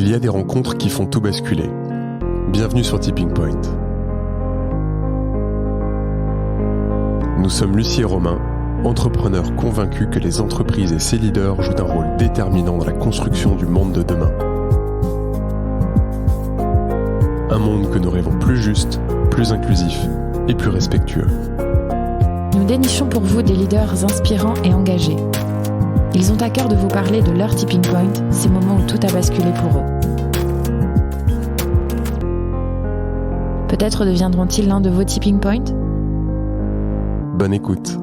Il y a des rencontres qui font tout basculer. Bienvenue sur Tipping Point. Nous sommes Lucie et Romain, entrepreneurs convaincus que les entreprises et ses leaders jouent un rôle déterminant dans la construction du monde de demain. Un monde que nous rêvons plus juste, plus inclusif et plus respectueux. Nous dénichons pour vous des leaders inspirants et engagés. Ils ont à cœur de vous parler de leur tipping point, ces moments où tout a basculé pour eux. Peut-être deviendront-ils l'un de vos tipping points ? Bonne écoute.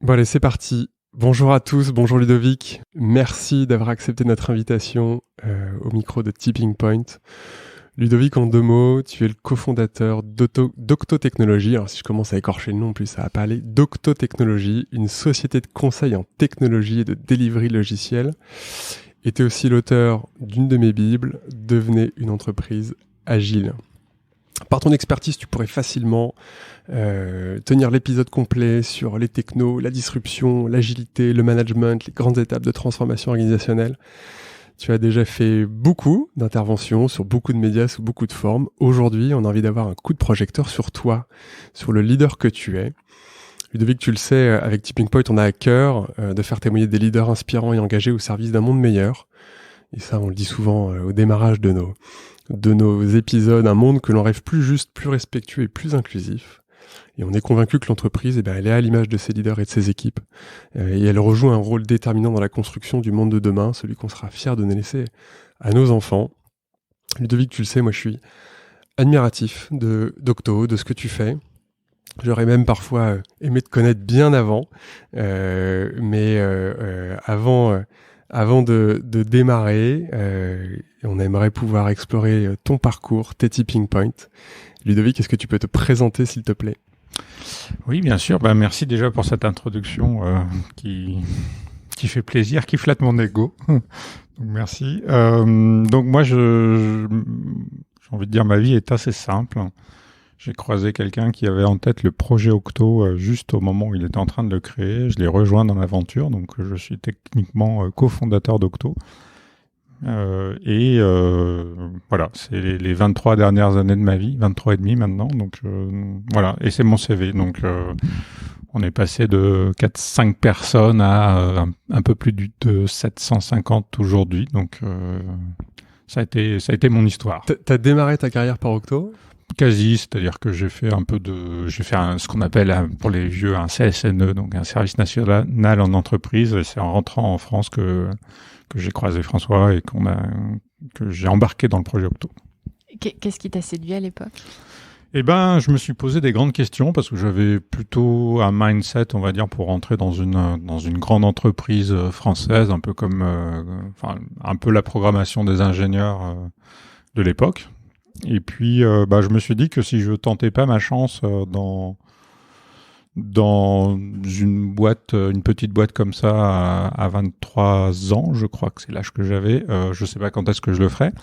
Bon allez, c'est parti. Bonjour à tous, bonjour Ludovic. Merci d'avoir accepté notre invitation au micro de Tipping Point. Ludovic, en 2 mots, tu es le cofondateur d'Octo Technologies. Alors si je commence à écorcher le nom, plus ça va pas aller. d'Octo Technologies, une société de conseil en technologie et de delivery logiciel. Et tu es aussi l'auteur d'une de mes bibles, Devenez une entreprise agile. Par ton expertise, tu pourrais facilement tenir l'épisode complet sur les technos, la disruption, l'agilité, le management, les grandes étapes de transformation organisationnelle. Tu as déjà fait beaucoup d'interventions sur beaucoup de médias, sous beaucoup de formes. Aujourd'hui, on a envie d'avoir un coup de projecteur sur toi, sur le leader que tu es. Ludovic, tu le sais, avec Tipping Point, on a à cœur de faire témoigner des leaders inspirants et engagés au service d'un monde meilleur. Et ça, on le dit souvent au démarrage de nos épisodes, un monde que l'on rêve plus juste, plus respectueux et plus inclusif. Et on est convaincu que l'entreprise, elle est à l'image de ses leaders et de ses équipes. Et elle rejoue un rôle déterminant dans la construction du monde de demain, celui qu'on sera fiers de nous laisser à nos enfants. Ludovic, tu le sais, moi je suis admiratif d'Octo, de ce que tu fais. J'aurais même parfois aimé te connaître bien avant. Mais avant de démarrer, on aimerait pouvoir explorer ton parcours, tes tipping points. Ludovic, est-ce que tu peux te présenter, s'il te plaît ? Oui, bien sûr. Merci déjà pour cette introduction qui fait plaisir, qui flatte mon ego. Donc, merci. Donc moi, j'ai envie de dire, ma vie est assez simple. J'ai croisé quelqu'un qui avait en tête le projet Octo juste au moment où il était en train de le créer. Je l'ai rejoint dans l'aventure, donc je suis techniquement cofondateur d'Octo. Voilà, c'est les 23 dernières années de ma vie, 23 et demi maintenant, donc voilà, et c'est mon CV. Donc on est passé de 4-5 personnes à un peu plus de 750 aujourd'hui, donc ça a été mon histoire. T'as démarré ta carrière par Octo ? Quasi, c'est-à-dire que j'ai fait ce qu'on appelle pour les vieux un CSNE, donc un service national en entreprise, et c'est en rentrant en France que j'ai croisé François et que j'ai embarqué dans le projet Octo. Qu'est-ce qui t'a séduit à l'époque ? Je me suis posé des grandes questions parce que j'avais plutôt un mindset, on va dire, pour rentrer dans une grande entreprise française, un peu comme, un peu la programmation des ingénieurs de l'époque. Et puis, je me suis dit que si je tentais pas ma chance dans une petite boîte comme ça à 23 ans, je crois que c'est l'âge que j'avais, je sais pas quand est-ce que je le ferais.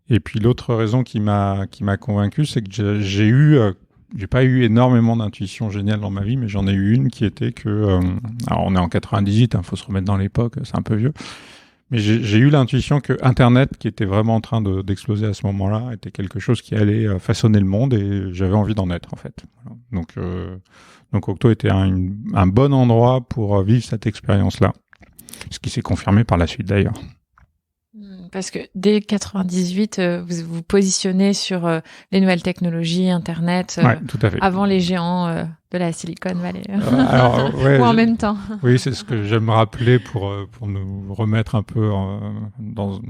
Et puis l'autre raison qui m'a convaincu, c'est que j'ai pas eu énormément d'intuition géniale dans ma vie, mais j'en ai eu une qui était que alors on est en 98, faut se remettre dans l'époque, c'est un peu vieux. Mais j'ai eu l'intuition que Internet, qui était vraiment en train d'exploser à ce moment-là, était quelque chose qui allait façonner le monde, et j'avais envie d'en être, en fait. Voilà. Donc Octo était un bon endroit pour vivre cette expérience-là, ce qui s'est confirmé par la suite d'ailleurs. Parce que dès 98, vous vous positionnez sur les nouvelles technologies, Internet, ouais, tout à fait. Avant les géants de la Silicon Valley. Ouais, ou en même temps. Oui, c'est ce que j'aime rappeler pour nous remettre un peu dans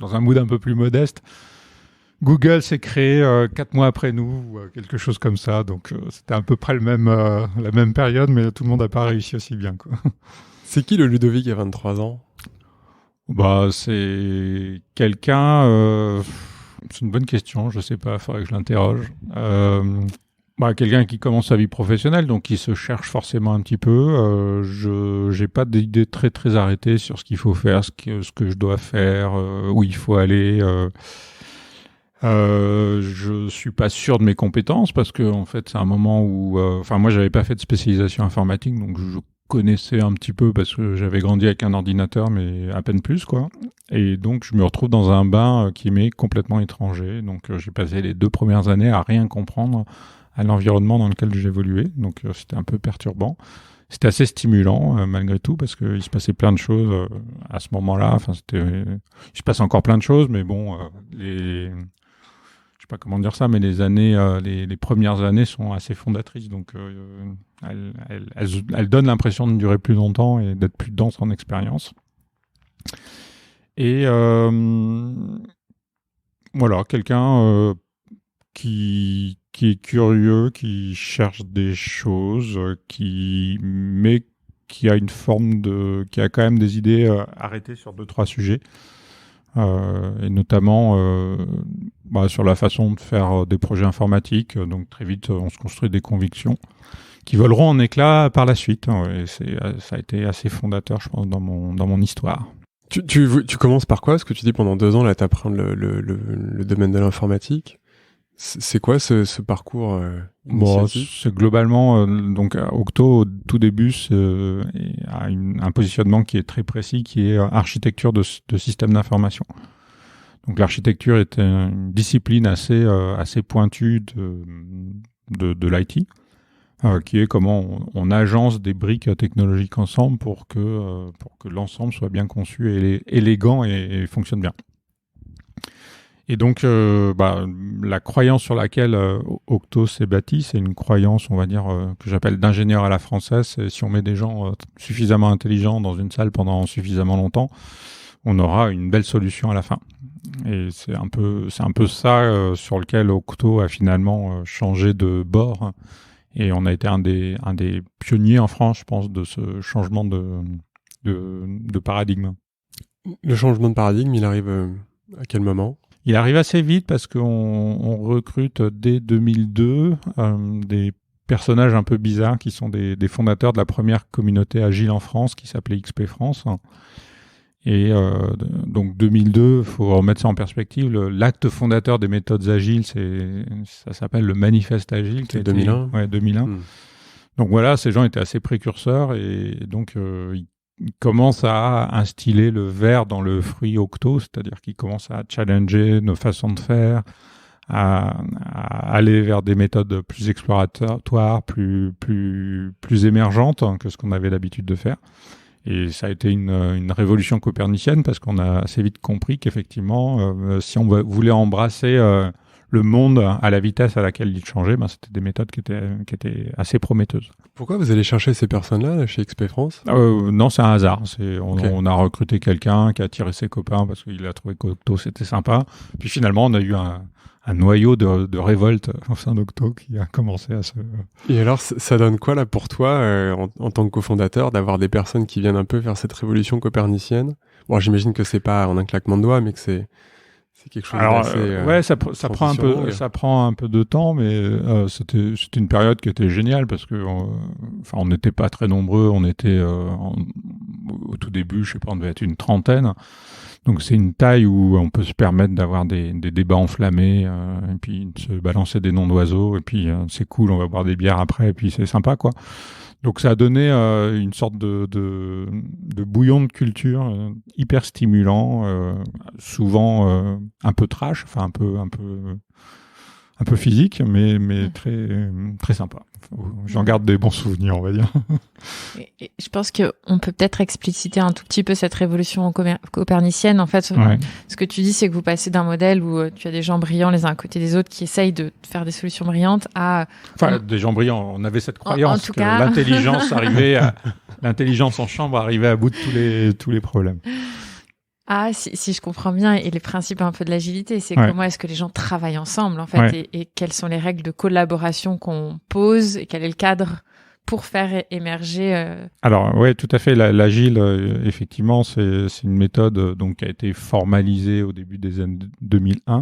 un mood un peu plus modeste. Google s'est créé 4 mois après nous, quelque chose comme ça. Donc c'était à peu près la même période, mais tout le monde n'a pas réussi aussi bien, quoi. C'est qui le Ludovic à 23 ans ? C'est quelqu'un... c'est une bonne question, je sais pas, il faudrait que je l'interroge. Quelqu'un qui commence sa vie professionnelle, donc qui se cherche forcément un petit peu. J'ai pas d'idée très très arrêtée sur ce qu'il faut faire, ce que je dois faire, où il faut aller. Je suis pas sûr de mes compétences parce que en fait c'est un moment où, moi j'avais pas fait de spécialisation informatique, donc je connaissais un petit peu parce que j'avais grandi avec un ordinateur, mais à peine plus quoi. Et donc je me retrouve dans un bain qui m'est complètement étranger. Donc j'ai passé les 2 premières années à rien comprendre à l'environnement dans lequel j'évoluais. Donc c'était un peu perturbant. C'était assez stimulant malgré tout parce qu'il se passait plein de choses à ce moment-là. Enfin il se passe encore plein de choses, mais bon je sais pas comment dire ça, mais les années, les premières années sont assez fondatrices, donc elles donnent l'impression de durer plus longtemps et d'être plus denses en expérience. Et voilà, quelqu'un qui est curieux, qui cherche des choses, qui a une forme qui a quand même des idées arrêtées sur 2-3 sujets. Et notamment sur la façon de faire des projets informatiques. Donc très vite, on se construit des convictions qui voleront en éclats par la suite. Et ça a été assez fondateur, je pense, dans mon histoire. Tu commences par quoi? Parce que tu dis pendant 2 ans, là, t'apprends le domaine de l'informatique. C'est quoi ce parcours initiatique? C'est globalement donc Octo au tout début a un positionnement qui est très précis, qui est architecture de systèmes d'information. Donc l'architecture est une discipline assez pointue de l'IT, qui est comment on agence des briques technologiques ensemble pour que l'ensemble soit bien conçu et élégant et fonctionne bien. Et donc, la croyance sur laquelle Octo s'est bâti, c'est une croyance, on va dire, que j'appelle d'ingénieur à la française. C'est si on met des gens suffisamment intelligents dans une salle pendant suffisamment longtemps, on aura une belle solution à la fin. Et c'est un peu ça sur lequel Octo a finalement changé de bord. Et on a été un des pionniers en France, je pense, de ce changement de paradigme. Le changement de paradigme, il arrive à quel moment? Il arrive assez vite parce qu'on recrute dès 2002 des personnages un peu bizarres qui sont des fondateurs de la première communauté agile en France qui s'appelait XP France. Et donc 2002, faut remettre ça en perspective. L'acte fondateur des méthodes agiles, ça s'appelle le Manifeste Agile. C'est 2001. Ouais, 2001. Donc voilà, ces gens étaient assez précurseurs et donc ils commencent à instiller le ver dans le fruit Octo, c'est-à-dire qu'ils commencent à challenger nos façons de faire, à aller vers des méthodes plus exploratoires, plus émergentes que ce qu'on avait l'habitude de faire. Et ça a été une révolution copernicienne parce qu'on a assez vite compris qu'effectivement, si on voulait embrasser le monde à la vitesse à laquelle il changeait, c'était des méthodes qui étaient assez prometteuses. Pourquoi vous allez chercher ces personnes-là là, chez XP France? Non, c'est un hasard. On a recruté quelqu'un qui a attiré ses copains parce qu'il a trouvé qu'Octo c'était sympa. Puis finalement, on a eu un noyau de révolte au sein d'Octo qui a commencé à se... Et alors, ça donne quoi là pour toi, en tant que cofondateur, d'avoir des personnes qui viennent un peu faire cette révolution copernicienne? Bon, j'imagine que c'est pas en un claquement de doigts, mais que c'est quelque chose d'assez... ça prend un peu de temps, mais c'était une période qui était géniale parce que on n'était pas très nombreux, on était au tout début, je sais pas, on devait être une trentaine. Donc c'est une taille où on peut se permettre d'avoir des débats enflammés et puis de se balancer des noms d'oiseaux et puis c'est cool, on va boire des bières après et puis c'est sympa quoi. Donc ça a donné une sorte de bouillon de culture hyper stimulant, souvent un peu trash, enfin un peu physique, mais très très sympa. J'en garde des bons souvenirs, on va dire. Et je pense qu'on peut peut-être expliciter un tout petit peu cette révolution copernicienne. En fait, ce que tu dis, c'est que vous passez d'un modèle où tu as des gens brillants les uns à côté des autres qui essayent de faire des solutions brillantes à... des gens brillants, on avait cette croyance que l'intelligence en chambre arrivait à bout de tous les problèmes. Ah, si je comprends bien, et les principes un peu de l'agilité, c'est comment est-ce que les gens travaillent ensemble, en fait, et quelles sont les règles de collaboration qu'on pose, et quel est le cadre pour faire émerger... Alors, ouais, tout à fait. L'agile, effectivement, c'est une méthode donc, qui a été formalisée au début des années 2001.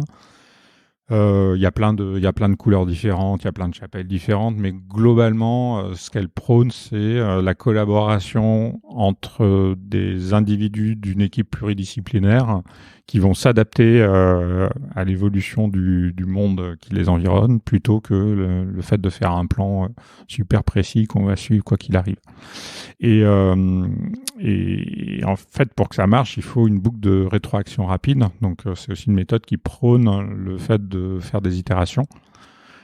Il y a plein de couleurs différentes, il y a plein de chapelles différentes, mais globalement, ce qu'elle prône, c'est la collaboration entre des individus d'une équipe pluridisciplinaire qui vont s'adapter à l'évolution du monde qui les environne, plutôt que le fait de faire un plan super précis qu'on va suivre quoi qu'il arrive. Et en fait, pour que ça marche, il faut une boucle de rétroaction rapide. Donc, c'est aussi une méthode qui prône le fait de faire des itérations.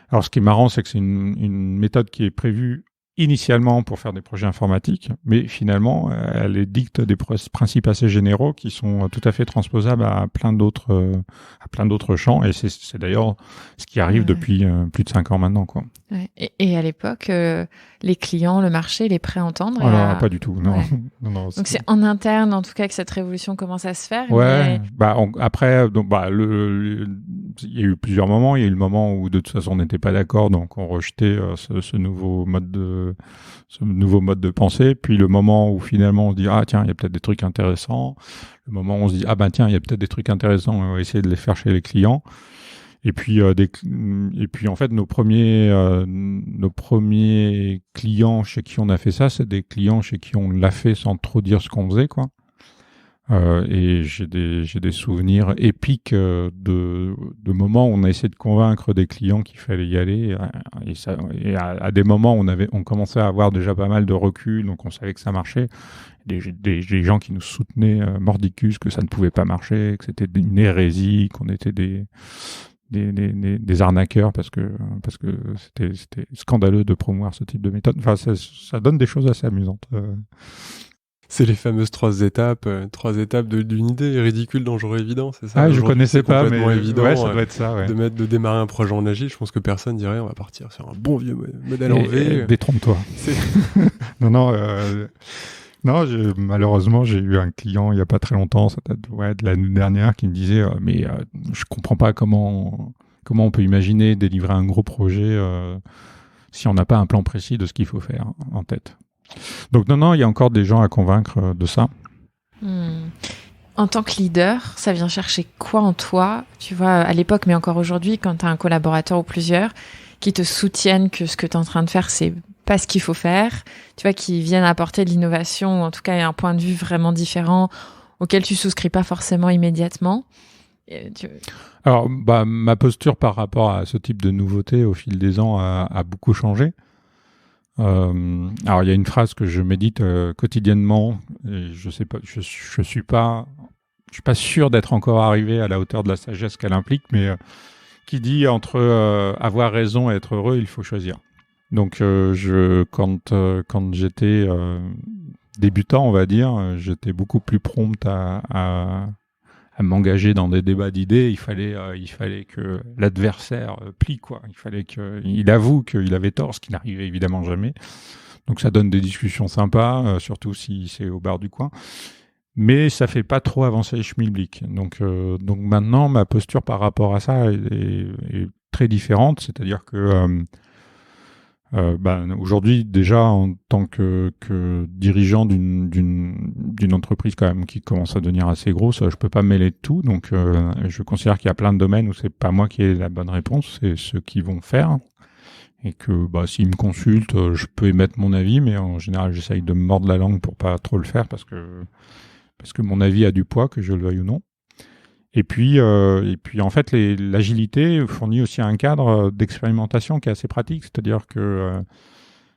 Alors, ce qui est marrant, c'est que c'est une méthode qui est prévue initialement pour faire des projets informatiques, mais finalement, elle dicte des principes assez généraux qui sont tout à fait transposables à plein d'autres champs. Et c'est d'ailleurs ce qui arrive depuis plus de 5 ans maintenant, quoi. Ouais. Et à l'époque, les clients, le marché, les prêts à entendre. Alors, pas du tout, non. Ouais. non, donc c'est en interne, en tout cas, que cette révolution commence à se faire. Ouais. Mais... Après, donc, il y a eu plusieurs moments. Il y a eu le moment où de toute façon on n'était pas d'accord, donc on rejetait ce nouveau mode de pensée. Puis le moment où finalement on se dit ah tiens, il y a peut-être des trucs intéressants. Le moment où on se dit ah ben tiens, il y a peut-être des trucs intéressants, on va essayer de les faire chez les clients. Et puis en fait nos premiers clients chez qui on a fait ça, c'est des clients chez qui on l'a fait sans trop dire ce qu'on faisait, quoi. Et j'ai des souvenirs épiques de moments où on a essayé de convaincre des clients qu'il fallait y aller, et à des moments on commençait à avoir déjà pas mal de recul, donc on savait que ça marchait. Des gens qui nous soutenaient mordicus que ça ne pouvait pas marcher, que c'était une hérésie, qu'on était des arnaqueurs parce que c'était scandaleux de promouvoir ce type de méthode. Enfin, ça donne des choses assez amusantes. C'est les fameuses 3 étapes d'une idée ridicule, dangereux, évident, c'est ça? Ah, je connaissais pas, mais évident, ouais, ça doit être ça, ouais. De démarrer un projet en agile. Je pense que personne dirait on va partir sur un bon vieux modèle en V. Détrompe-toi. Non, malheureusement, j'ai eu un client il y a pas très longtemps, ça date de l'année dernière, qui me disait je comprends pas comment on peut imaginer délivrer un gros projet si on n'a pas un plan précis de ce qu'il faut faire en tête. Donc non, il y a encore des gens à convaincre de ça. En tant que leader, ça vient chercher quoi en toi, tu vois, à l'époque, mais encore aujourd'hui, quand tu as un collaborateur ou plusieurs qui te soutiennent que ce que tu es en train de faire, c'est pas ce qu'il faut faire, tu vois, qui viennent apporter de l'innovation, ou en tout cas un point de vue vraiment différent auquel tu souscris pas forcément immédiatement. Alors, ma posture par rapport à ce type de nouveauté au fil des ans a beaucoup changé. Alors il y a une phrase que je médite quotidiennement, et je suis pas sûr d'être encore arrivé à la hauteur de la sagesse qu'elle implique, mais qui dit entre avoir raison et être heureux, il faut choisir. Donc quand j'étais débutant, on va dire, j'étais beaucoup plus prompt à m'engager dans des débats d'idées. Il fallait que l'adversaire plie, quoi. Il fallait qu'il avoue qu'il avait tort, ce qui n'arrivait évidemment jamais. Donc ça donne des discussions sympas, surtout si c'est au bar du coin. Mais ça fait pas trop avancer le schmilblick. Donc maintenant, ma posture par rapport à ça est très différente. C'est-à-dire que aujourd'hui, déjà, en tant que dirigeant d'une entreprise quand même qui commence à devenir assez grosse, je peux pas me mêler de tout. Donc, je considère qu'il y a plein de domaines où c'est pas moi qui ai la bonne réponse, c'est ceux qui vont faire. Et que s'ils me consultent, je peux émettre mon avis, mais en général, j'essaye de me mordre la langue pour pas trop le faire parce que mon avis a du poids, que je le veuille ou non. Et puis en fait, l'agilité fournit aussi un cadre d'expérimentation qui est assez pratique. C'est-à-dire que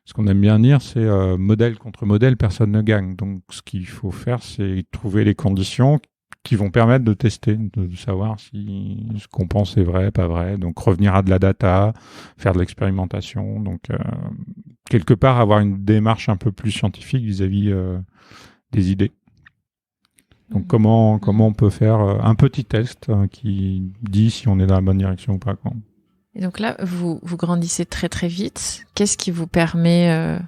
ce qu'on aime bien dire, c'est modèle contre modèle, personne ne gagne. Donc, ce qu'il faut faire, c'est trouver les conditions qui vont permettre de tester, de savoir si ce qu'on pense est vrai, pas vrai. Donc, revenir à de la data, faire de l'expérimentation. Donc, quelque part, avoir une démarche un peu plus scientifique vis-à-vis des idées. Donc comment on peut faire un petit test qui dit si on est dans la bonne direction ou pas, quoi. Et donc là, vous grandissez très très vite. Qu'est-ce qui vous permet,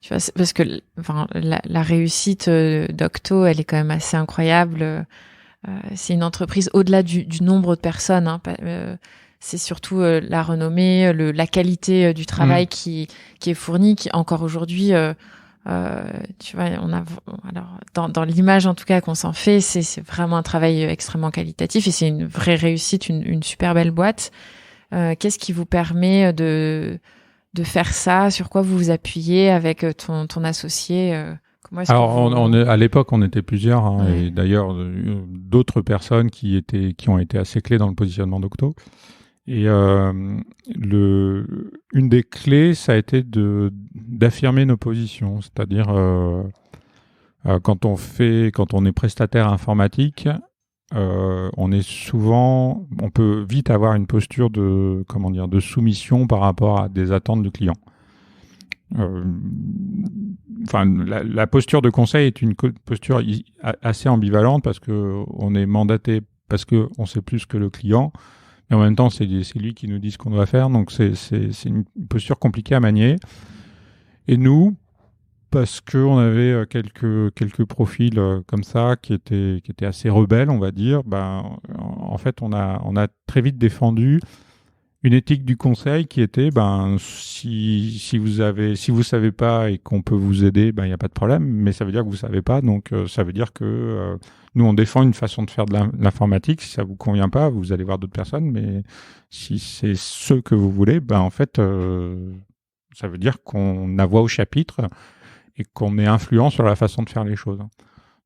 tu vois, parce que la réussite d'Octo, elle est quand même assez incroyable. C'est une entreprise au-delà du nombre de personnes. Hein, c'est surtout la renommée, la qualité du travail qui est fourni, qui encore aujourd'hui tu vois, alors dans l'image en tout cas qu'on s'en fait, c'est vraiment un travail extrêmement qualitatif et c'est une vraie réussite, une super belle boîte. Qu'est-ce qui vous permet de faire ça? Sur quoi vous vous appuyez avec ton associé? Alors, à l'époque, on était plusieurs, hein, Ouais. et d'ailleurs, d'autres personnes qui ont été assez clés dans le positionnement d'Octo. Et une des clés, ça a été d'affirmer nos positions, c'est-à-dire quand on est prestataire informatique, on peut vite avoir une posture de soumission par rapport à des attentes du client. La posture de conseil est une posture assez ambivalente parce que on est mandaté parce que on sait plus que le client, mais en même temps c'est lui qui nous dit ce qu'on doit faire, donc c'est une posture compliquée à manier. Et nous, parce que on avait quelques profils comme ça qui étaient assez rebelles, on va dire, en fait on a très vite défendu une éthique du conseil qui était, si vous savez pas et qu'on peut vous aider, il n'y a pas de problème, mais ça veut dire que vous savez pas, donc ça veut dire que nous on défend une façon de faire de l'informatique. Si ça vous convient pas, vous allez voir d'autres personnes, mais si c'est ce que vous voulez, en fait, ça veut dire qu'on a voix au chapitre et qu'on est influent sur la façon de faire les choses.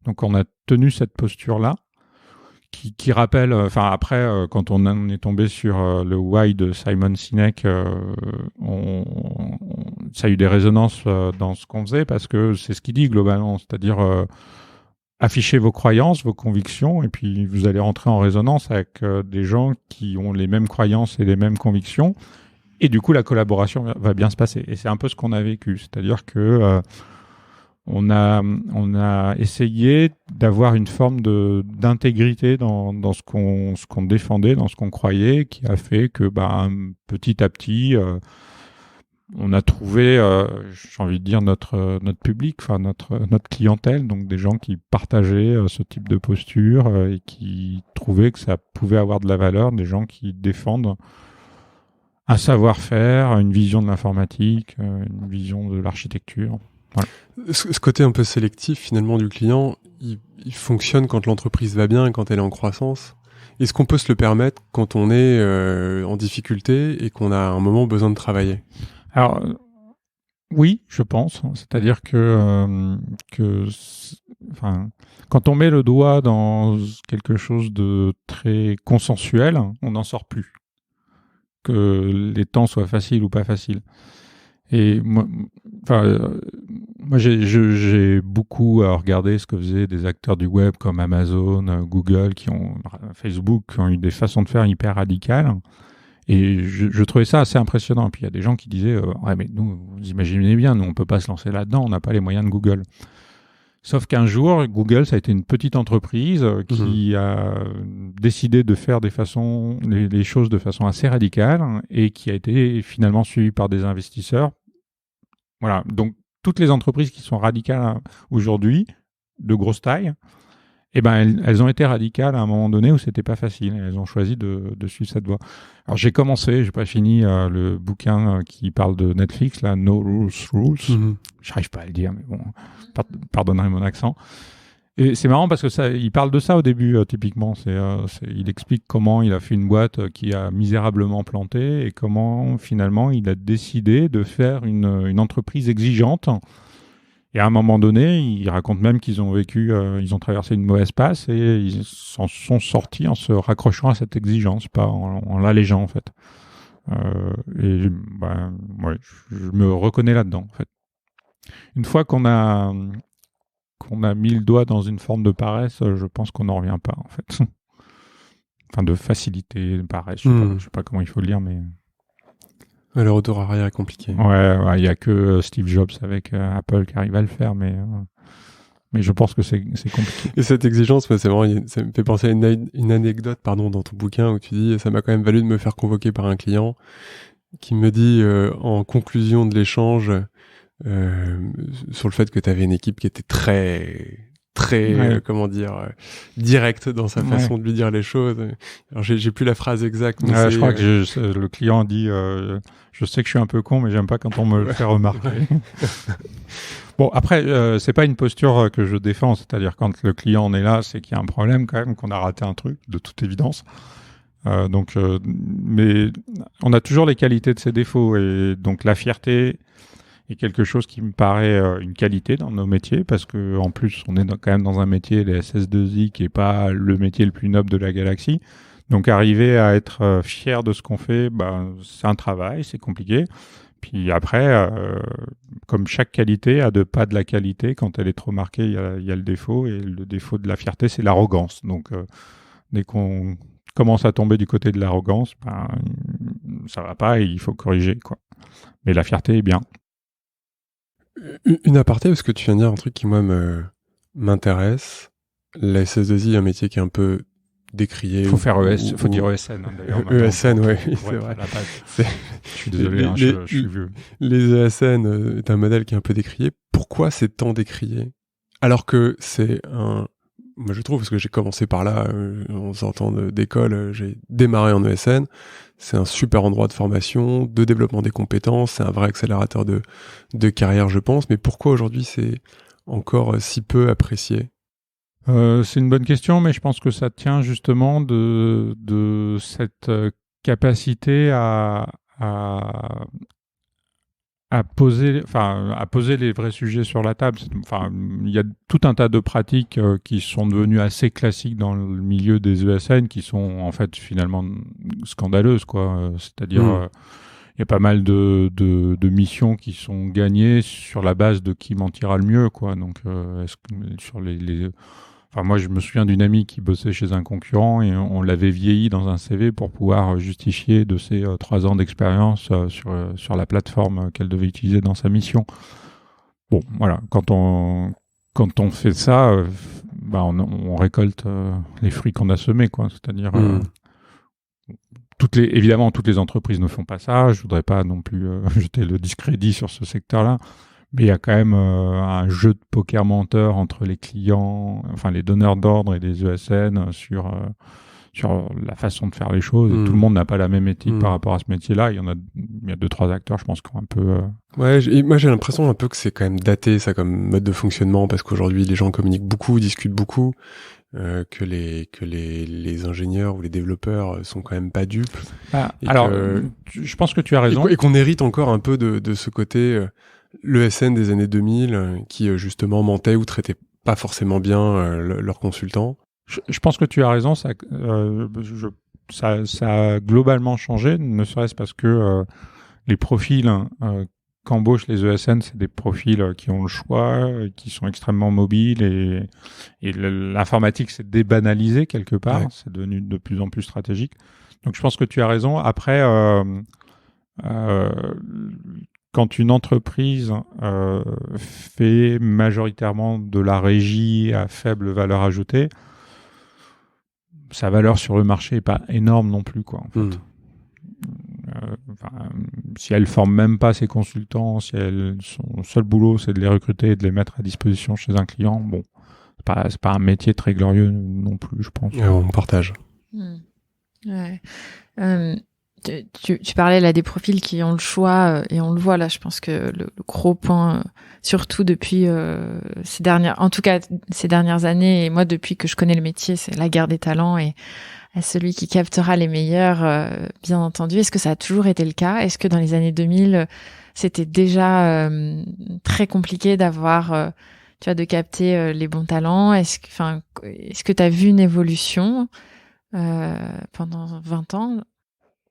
Donc on a tenu cette posture-là. Qui rappelle, après, quand on est tombé sur le Why de Simon Sinek, ça a eu des résonances dans ce qu'on faisait parce que c'est ce qu'il dit globalement, c'est-à-dire affichez vos croyances, vos convictions, et puis vous allez rentrer en résonance avec des gens qui ont les mêmes croyances et les mêmes convictions, et du coup la collaboration va bien se passer. Et c'est un peu ce qu'on a vécu, c'est-à-dire que on a essayé d'avoir une forme d'intégrité dans ce qu'on défendait, dans ce qu'on croyait, qui a fait que petit à petit on a trouvé, j'ai envie de dire, notre public, notre clientèle, donc des gens qui partageaient ce type de posture et qui trouvaient que ça pouvait avoir de la valeur, des gens qui défendent un savoir-faire, une vision de l'informatique, une vision de l'architecture. Voilà. Ce côté un peu sélectif finalement du client, il fonctionne quand l'entreprise va bien et quand elle est en croissance. Est-ce qu'on peut se le permettre quand on est en difficulté et qu'on a à un moment besoin de travailler? Alors oui, je pense. C'est-à-dire que quand on met le doigt dans quelque chose de très consensuel, on n'en sort plus. Que les temps soient faciles ou pas faciles. Et moi j'ai beaucoup regardé ce que faisaient des acteurs du web comme Amazon, Google, Facebook, qui ont eu des façons de faire hyper radicales. Et je trouvais ça assez impressionnant. Puis il y a des gens qui disaient ouais, mais nous, vous imaginez bien, nous on peut pas se lancer là-dedans, on n'a pas les moyens de Google. Sauf qu'un jour, Google, ça a été une petite entreprise qui a décidé de faire les choses de façon assez radicale et qui a été finalement suivie par des investisseurs. Voilà. Donc, toutes les entreprises qui sont radicales aujourd'hui, de grosse taille, elles ont été radicales à un moment donné où c'était pas facile. Et elles ont choisi de suivre cette voie. Alors, j'ai pas fini le bouquin qui parle de Netflix, là, No Rules Rules. J'arrive pas à le dire, mais bon, pardonnerez mon accent. Et c'est marrant parce que il parle de ça au début, typiquement. Il explique comment il a fait une boîte qui a misérablement planté et comment finalement il a décidé de faire une entreprise exigeante. Et à un moment donné, il raconte même qu'ils ont ils ont traversé une mauvaise passe et ils s'en sont sortis en se raccrochant à cette exigence, pas en l'allégeant en fait. Je me reconnais là-dedans en fait. Une fois qu'on a mis le doigt dans une forme de paresse, je pense qu'on n'en revient pas en fait. Enfin, de facilité, de paresse, je sais pas comment il faut le dire, mais... Le retour arrière est compliqué. Ouais, il y a que Steve Jobs avec Apple qui arrive à le faire, mais je pense que c'est compliqué. Et cette exigence, c'est marrant, ça me fait penser à une anecdote, dans ton bouquin où tu dis, ça m'a quand même valu de me faire convoquer par un client qui me dit en conclusion de l'échange sur le fait que tu avais une équipe qui était très très, direct dans sa façon de lui dire les choses. Alors, j'ai plus la phrase exacte. Mais je crois que le client dit je sais que je suis un peu con, mais j'aime pas quand on me le fait remarquer. Bon, après, c'est pas une posture que je défends, c'est-à-dire quand le client en est là, c'est qu'il y a un problème quand même, qu'on a raté un truc, de toute évidence. Mais on a toujours les qualités de ses défauts, et donc la fierté est quelque chose qui me paraît une qualité dans nos métiers, parce que en plus, on est quand même dans un métier, les SS2I, qui est pas le métier le plus noble de la galaxie. Donc arriver à être fier de ce qu'on fait, c'est un travail, c'est compliqué. Puis après, comme chaque qualité a de pas de la qualité, quand elle est trop marquée, il y a le défaut, et le défaut de la fierté, c'est l'arrogance. Donc dès qu'on commence à tomber du côté de l'arrogance, ça va pas et il faut corriger, quoi. Mais la fierté est bien. Une aparté, parce que tu viens de dire un truc qui, moi, m'intéresse. La SS2I est un métier qui est un peu décrié. Il faut faire faut dire ESN, d'ailleurs. ESN, oui, c'est vrai. Je suis désolé, je suis vieux. Les ESN est un modèle qui est un peu décrié. Pourquoi c'est tant décrié? Alors que c'est moi je trouve, parce que j'ai commencé par là, en sortant d'école, j'ai démarré en ESN. C'est un super endroit de formation, de développement des compétences, c'est un vrai accélérateur de carrière, je pense. Mais pourquoi aujourd'hui c'est encore si peu apprécié? C'est une bonne question, mais je pense que ça tient justement de cette capacité à poser les vrais sujets sur la table. Il y a tout un tas de pratiques qui sont devenues assez classiques dans le milieu des ESN, qui sont en fait finalement scandaleuses, quoi. C'est-à-dire, il y a pas mal de missions qui sont gagnées sur la base de qui mentira le mieux, quoi. Donc, moi, je me souviens d'une amie qui bossait chez un concurrent, et on l'avait vieilli dans un CV pour pouvoir justifier de ses 3 ans d'expérience sur la plateforme qu'elle devait utiliser dans sa mission. Bon, voilà, quand on fait ça, on récolte les fruits qu'on a semés, quoi. C'est-à-dire, évidemment, toutes les entreprises ne font pas ça. Je voudrais pas non plus jeter le discrédit sur ce secteur-là. Mais il y a quand même un jeu de poker menteur entre les clients, enfin les donneurs d'ordre et les ESN sur la façon de faire les choses. Et tout le monde n'a pas la même éthique par rapport à ce métier-là. Il y a 2-3 acteurs, je pense, qui ont un peu... Ouais, moi j'ai l'impression un peu que c'est quand même daté, ça, comme mode de fonctionnement, parce qu'aujourd'hui les gens communiquent beaucoup, discutent beaucoup, que les ingénieurs ou les développeurs sont quand même pas dupes. Je pense que tu as raison. Et qu'on hérite encore un peu de ce côté... l'ESN des années 2000 qui justement mentait ou traitait pas forcément bien leurs consultants. Je pense que tu as raison, ça a globalement changé, ne serait-ce parce que les profils qu'embauchent les ESN, c'est des profils qui ont le choix, qui sont extrêmement mobiles, et l'informatique s'est débanalisée quelque part. Ouais. C'est devenu de plus en plus stratégique. Donc je pense que tu as raison. Après, quand une entreprise fait majoritairement de la régie à faible valeur ajoutée, sa valeur sur le marché n'est pas énorme non plus, quoi, en fait. Si elle forme même pas ses consultants, si son seul boulot c'est de les recruter et de les mettre à disposition chez un client, bon, c'est pas un métier très glorieux non plus, je pense. On partage. Ouais. Tu parlais là des profils qui ont le choix, et on le voit là. Je pense que le gros point, surtout depuis ces dernières années, et moi depuis que je connais le métier, c'est la guerre des talents et celui qui captera les meilleurs, bien entendu. Est-ce que ça a toujours été le cas? Est-ce que dans les années 2000, c'était déjà très compliqué d'avoir, de capter les bons talents? Est-ce que tu as vu une évolution pendant 20 ans?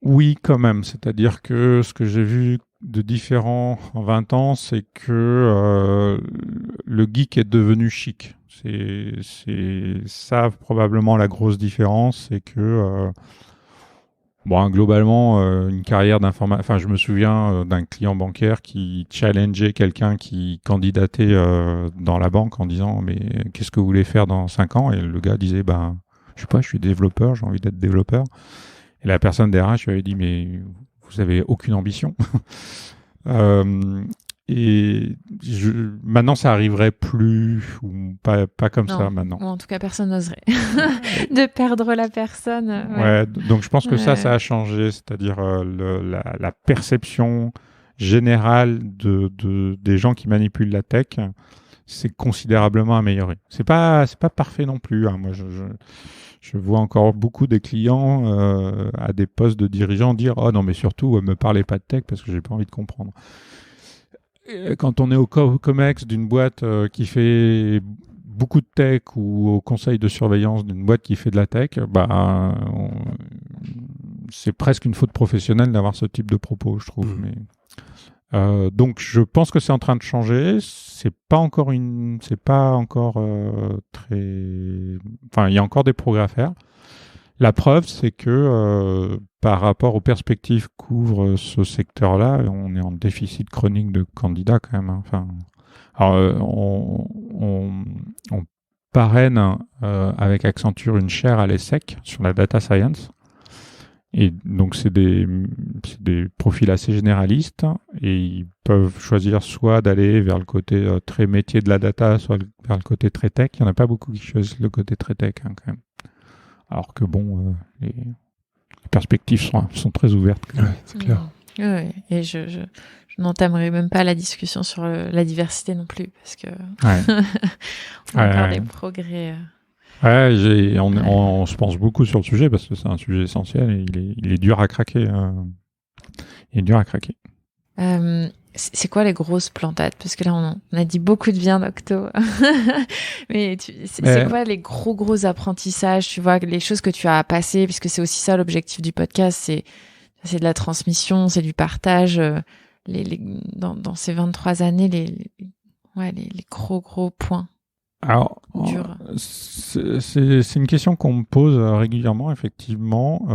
Oui, quand même. C'est-à-dire que ce que j'ai vu de différent en 20 ans, c'est que le geek est devenu chic. C'est ça probablement la grosse différence, c'est que globalement une carrière d'informatique. Je me souviens d'un client bancaire qui challengeait quelqu'un qui candidatait dans la banque en disant mais qu'est-ce que vous voulez faire dans 5 ans? Et le gars disait je sais pas, je suis développeur, j'ai envie d'être développeur. Et la personne des RH lui avait dit mais vous avez aucune ambition. Et maintenant, ça arriverait plus, ou pas comme ça maintenant. En tout cas, personne n'oserait de perdre la personne. Ouais, donc je pense que ça a changé, c'est-à-dire la perception générale des gens qui manipulent la tech, c'est considérablement amélioré. C'est pas parfait non plus. Hein. Moi, je vois encore beaucoup des clients à des postes de dirigeants dire « Oh non, mais surtout, me parlez pas de tech parce que j'ai pas envie de comprendre. » Quand on est au COMEX d'une boîte qui fait beaucoup de tech ou au conseil de surveillance d'une boîte qui fait de la tech, c'est presque une faute professionnelle d'avoir ce type de propos, je trouve. Mais, donc, je pense que c'est en train de changer. C'est pas encore très. Enfin, il y a encore des progrès à faire. La preuve, c'est que par rapport aux perspectives qu'ouvre ce secteur-là, on est en déficit chronique de candidats quand même. Hein. Enfin, alors, on parraine avec Accenture une chaire à l'ESSEC sur la data science. Et donc, c'est des profils assez généralistes et ils peuvent choisir soit d'aller vers le côté très métier de la data, soit vers le côté très tech. Il n'y en a pas beaucoup qui choisissent le côté très tech hein, quand même. Alors que bon, les perspectives sont très ouvertes. Ouais, c'est clair. Ouais, et je n'entamerai même pas la discussion sur la diversité non plus, parce que on a encore des progrès. Ouais, on se pense beaucoup sur le sujet parce que c'est un sujet essentiel et il est dur à craquer. Il est dur à craquer. C'est quoi les grosses plantades? Parce que là, on a dit beaucoup de bien d'Octo. Mais c'est quoi les gros apprentissages, tu vois, les choses que tu as à passer? Puisque c'est aussi ça l'objectif du podcast, c'est de la transmission, c'est du partage. Dans ces 23 années, les gros points. Alors, c'est une question qu'on me pose régulièrement, effectivement.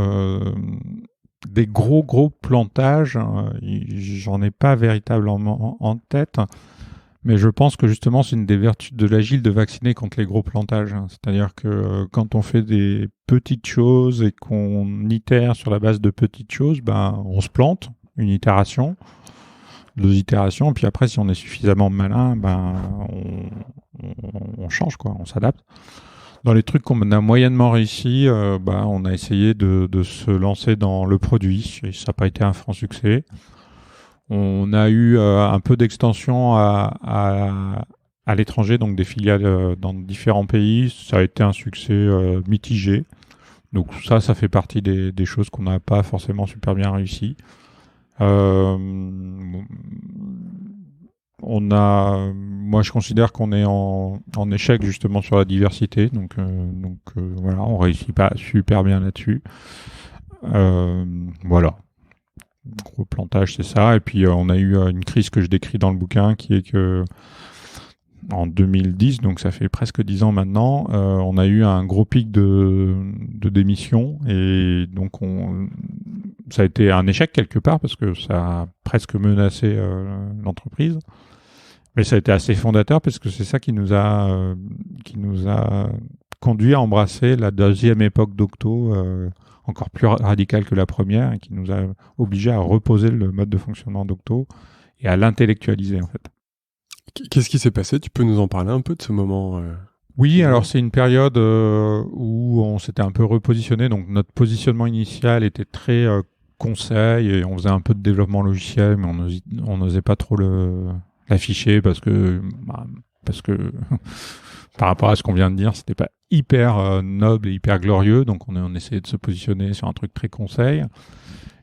Des gros plantages, j'en ai pas véritablement en tête, mais je pense que justement c'est une des vertus de l'agile de vacciner contre les gros plantages. C'est-à-dire que quand on fait des petites choses et qu'on itère sur la base de petites choses, on se plante, une itération, 2 itérations, puis après si on est suffisamment malin, on change, quoi, on s'adapte. Dans les trucs qu'on a moyennement réussi, on a essayé de se lancer dans le produit et ça n'a pas été un franc succès. On a eu un peu d'extension à l'étranger, donc des filiales dans différents pays. Ça a été un succès mitigé. Donc ça fait partie des choses qu'on n'a pas forcément super bien réussi. Moi, je considère qu'on est en échec justement sur la diversité, donc voilà, on réussit pas super bien là-dessus. Voilà, gros plantage, c'est ça. Et puis on a eu une crise que je décris dans le bouquin, qui est que en 2010, donc ça fait presque 10 ans maintenant, on a eu un gros pic de démissions et donc ça a été un échec quelque part parce que ça a presque menacé l'entreprise. Mais ça a été assez fondateur parce que c'est ça qui nous a conduit à embrasser la deuxième époque d'Octo, encore plus radicale que la première, et qui nous a obligés à reposer le mode de fonctionnement d'Octo et à l'intellectualiser en fait. Qu'est-ce qui s'est passé? Tu peux nous en parler un peu de ce moment Oui, alors c'est une période où on s'était un peu repositionné. Donc notre positionnement initial était très conseil et on faisait un peu de développement logiciel, mais on n'osait pas trop l'afficher parce que par rapport à ce qu'on vient de dire, c'était pas hyper noble et hyper glorieux. Donc on essayait de se positionner sur un truc très conseil.